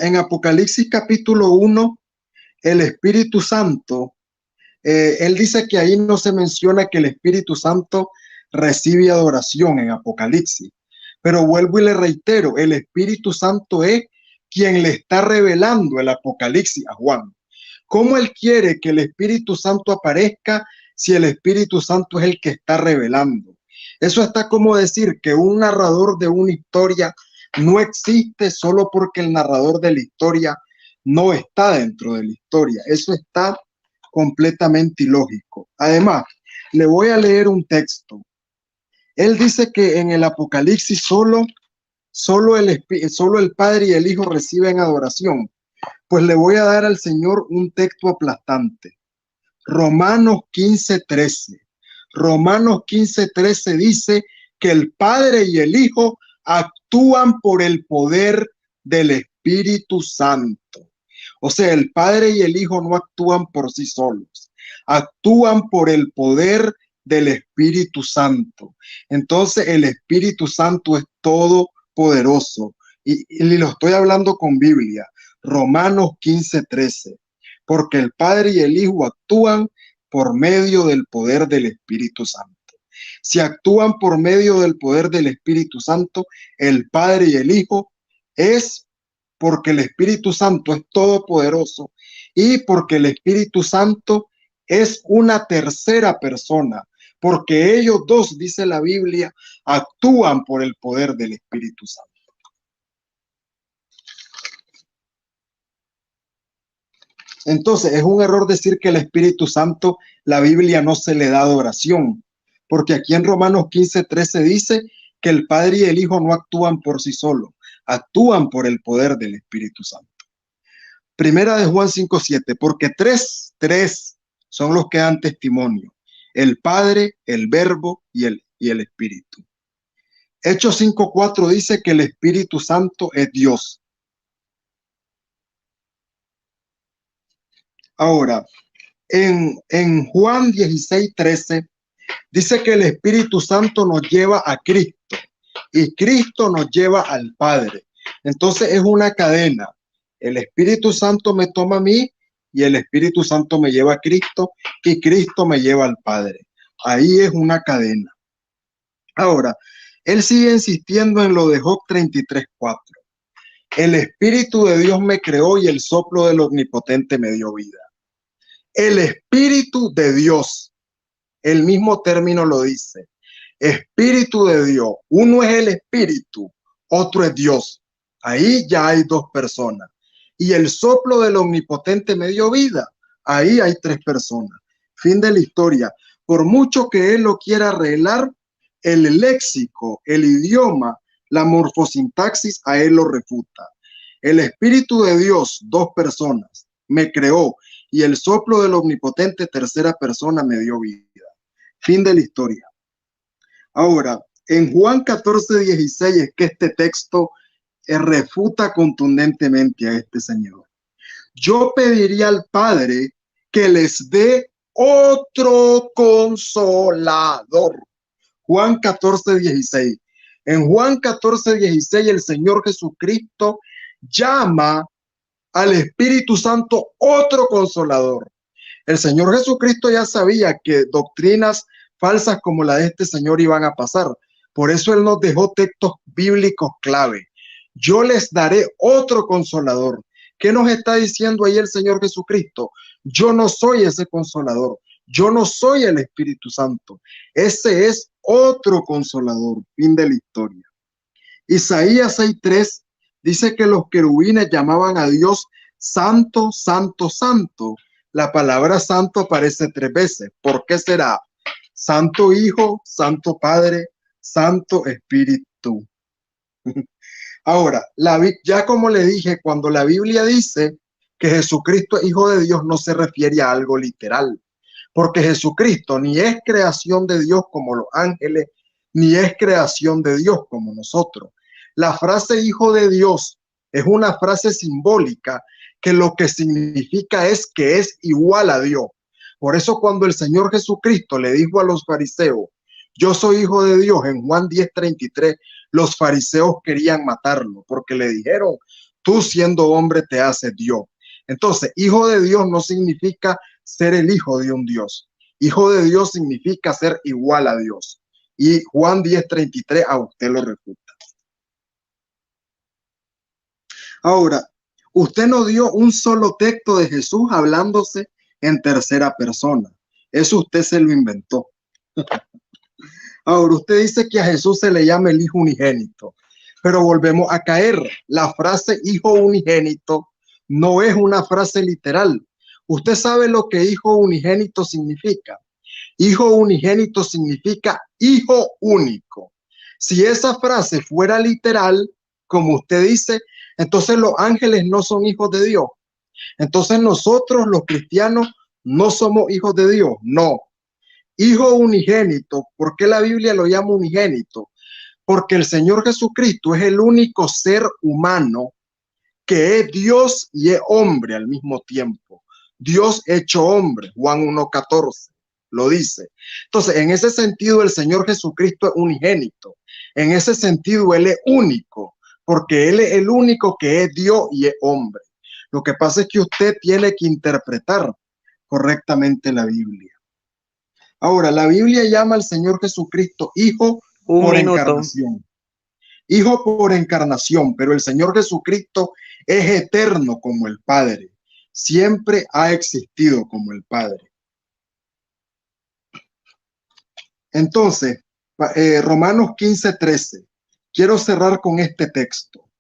en Apocalipsis capítulo 1, el Espíritu Santo, él dice que ahí no se menciona que el Espíritu Santo recibe adoración en Apocalipsis. Pero vuelvo y le reitero, el Espíritu Santo es quien le está revelando el Apocalipsis a Juan. ¿Cómo él quiere que el Espíritu Santo aparezca si el Espíritu Santo es el que está revelando. Eso está como decir que un narrador de una historia no existe solo porque el narrador de la historia no está dentro de la historia. Eso está completamente ilógico. Además, le voy a leer un texto. Él dice que en el Apocalipsis solo el Padre y el Hijo reciben adoración. Pues le voy a dar al Señor un texto aplastante. Romanos 15:13. Romanos 15:13 dice que el Padre y el Hijo actúan por el poder del Espíritu Santo. O sea, el Padre y el Hijo no actúan por sí solos, actúan por el poder del Espíritu Santo. Entonces, el Espíritu Santo es todopoderoso. Y lo estoy hablando con Biblia. Romanos 15:13. Porque el Padre y el Hijo actúan por medio del poder del Espíritu Santo. Si actúan por medio del poder del Espíritu Santo, el Padre y el Hijo, es porque el Espíritu Santo es todopoderoso y porque el Espíritu Santo es una tercera persona, porque ellos dos, dice la Biblia, actúan por el poder del Espíritu Santo. Entonces, es un error decir que el Espíritu Santo, la Biblia no se le da adoración, porque aquí en Romanos 15:13 dice que el Padre y el Hijo no actúan por sí solos, actúan por el poder del Espíritu Santo. Primera de Juan 5:7, porque tres son los que dan testimonio: el Padre, el Verbo y el Espíritu. Hechos 5:4 dice que el Espíritu Santo es Dios. Ahora, en Juan 16:13 dice que el Espíritu Santo nos lleva a Cristo y Cristo nos lleva al Padre. Entonces es una cadena. El Espíritu Santo me toma a mí y el Espíritu Santo me lleva a Cristo y Cristo me lleva al Padre. Ahí es una cadena. Ahora, él sigue insistiendo en lo de Job 33:4. El Espíritu de Dios me creó y el soplo del Omnipotente me dio vida. El Espíritu de Dios, el mismo término lo dice. Espíritu de Dios. Uno es el Espíritu, otro es Dios. Ahí ya hay dos personas. Y el soplo del Omnipotente me dio vida. Ahí hay tres personas. Fin de la historia. Por mucho que él lo quiera arreglar, el léxico, el idioma, la morfosintaxis a él lo refuta. El Espíritu de Dios, dos personas, me creó y el soplo del Omnipotente, tercera persona, me dio vida. Fin de la historia. Ahora, en Juan 14:16 es que este texto refuta contundentemente a este señor. Yo pediría al Padre que les dé otro consolador. Juan 14:16. En Juan 14:16 el Señor Jesucristo llama al Espíritu Santo otro consolador. El Señor Jesucristo ya sabía que doctrinas falsas como la de este señor iban a pasar. Por eso Él nos dejó textos bíblicos clave. Yo les daré otro consolador. ¿Qué nos está diciendo ahí el Señor Jesucristo? Yo no soy ese consolador. Yo no soy el Espíritu Santo. Ese es otro consolador. Fin de la historia. Isaías 6:3 dice que los querubines llamaban a Dios santo, santo, santo. La palabra santo aparece 3 veces. ¿Por qué será? Santo Hijo, Santo Padre, Santo Espíritu. Ahora, ya como le dije, cuando la Biblia dice que Jesucristo es Hijo de Dios, no se refiere a algo literal, porque Jesucristo ni es creación de Dios como los ángeles, ni es creación de Dios como nosotros. La frase Hijo de Dios es una frase simbólica que lo que significa es que es igual a Dios. Por eso cuando el Señor Jesucristo le dijo a los fariseos, yo soy hijo de Dios, en Juan 10:33, los fariseos querían matarlo porque le dijeron, tú siendo hombre te haces Dios. Entonces, hijo de Dios no significa ser el hijo de un Dios. Hijo de Dios significa ser igual a Dios. Y Juan 10:33 a usted lo refuta. Ahora, usted no dio un solo texto de Jesús hablándose en tercera persona. Eso usted se lo inventó. Ahora, usted dice que a Jesús se le llama el Hijo Unigénito, pero volvemos a caer. La frase Hijo Unigénito no es una frase literal. Usted sabe lo que Hijo Unigénito significa. Hijo unigénito significa hijo único. Si esa frase fuera literal, como usted dice, entonces los ángeles no son hijos de Dios. Entonces nosotros los cristianos no somos hijos de Dios. No. Hijo unigénito. ¿Por qué la Biblia lo llama unigénito? Porque el Señor Jesucristo es el único ser humano que es Dios y es hombre al mismo tiempo. Dios hecho hombre, Juan 1:14 lo dice. Entonces, en ese sentido, el Señor Jesucristo es unigénito. En ese sentido, Él es único, porque Él es el único que es Dios y es hombre. Lo que pasa es que usted tiene que interpretar correctamente la Biblia. Ahora, la Biblia llama al Señor Jesucristo Hijo por encarnación. Hijo por encarnación, pero el Señor Jesucristo es eterno como el Padre. Siempre ha existido como el Padre. Entonces, Romanos 15:13. Quiero cerrar con este texto.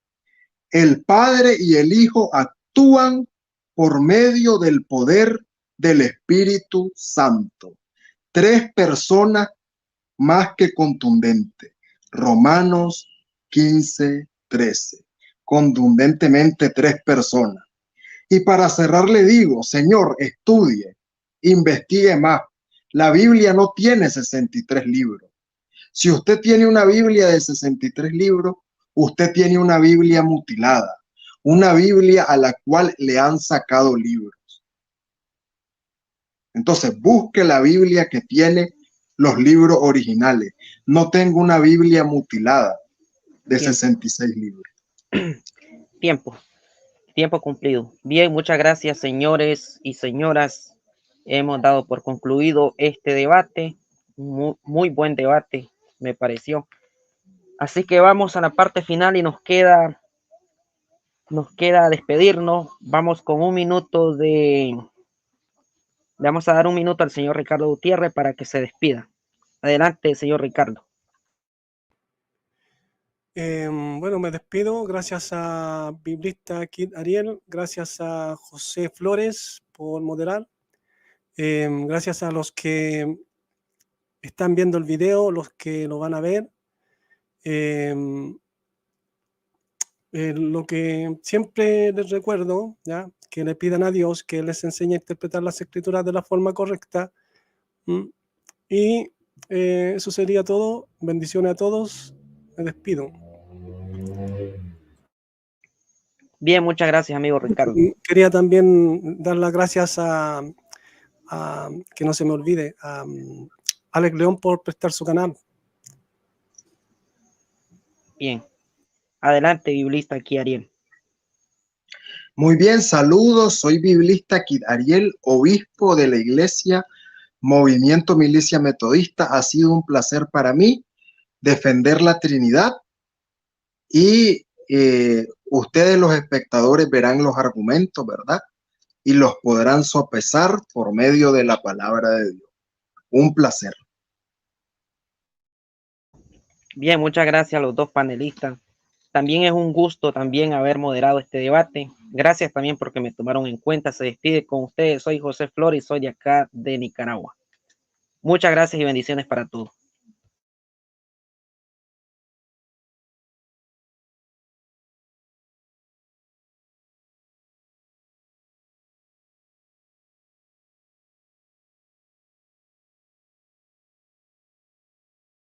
El Padre y el Hijo actúan por medio del poder del Espíritu Santo. Tres personas más que contundente. Romanos 15:13. Contundentemente tres personas. Y para cerrar le digo, Señor, estudie, investigue más. La Biblia no tiene 63 libros. Si usted tiene una Biblia de 63 libros, usted tiene una Biblia mutilada, una Biblia a la cual le han sacado libros. Entonces, busque la Biblia que tiene los libros originales. No tengo una Biblia mutilada de 66 libros. Tiempo cumplido. Bien, muchas gracias, señores y señoras. Hemos dado por concluido este debate. Muy buen debate, me pareció. Así que vamos a la parte final y nos queda despedirnos. Vamos con un minuto le vamos a dar un minuto al señor Ricardo Gutiérrez para que se despida. Adelante, señor Ricardo. Bueno, me despido. Gracias a Biblista Kid Ariel, gracias a José Flores por moderar. Gracias a los que están viendo el video, los que lo van a ver. Lo que siempre les recuerdo, ¿ya? Que le pidan a Dios que les enseñe a interpretar las escrituras de la forma correcta. Y eso sería todo. Bendiciones a todos. Me despido. Bien, muchas gracias, amigo Ricardo. Quería también dar las gracias a que no se me olvide, a Alex León por prestar su canal. Bien. Adelante, biblista aquí, Ariel. Muy bien, saludos. Soy biblista aquí, Ariel, obispo de la iglesia Movimiento Milicia Metodista. Ha sido un placer para mí defender la Trinidad y ustedes los espectadores verán los argumentos, ¿verdad? Y los podrán sopesar por medio de la palabra de Dios. Un placer. Bien, muchas gracias a los dos panelistas. También es un gusto también haber moderado este debate. Gracias también porque me tomaron en cuenta. Se despide con ustedes. Soy José Flores y soy de acá de Nicaragua. Muchas gracias y bendiciones para todos.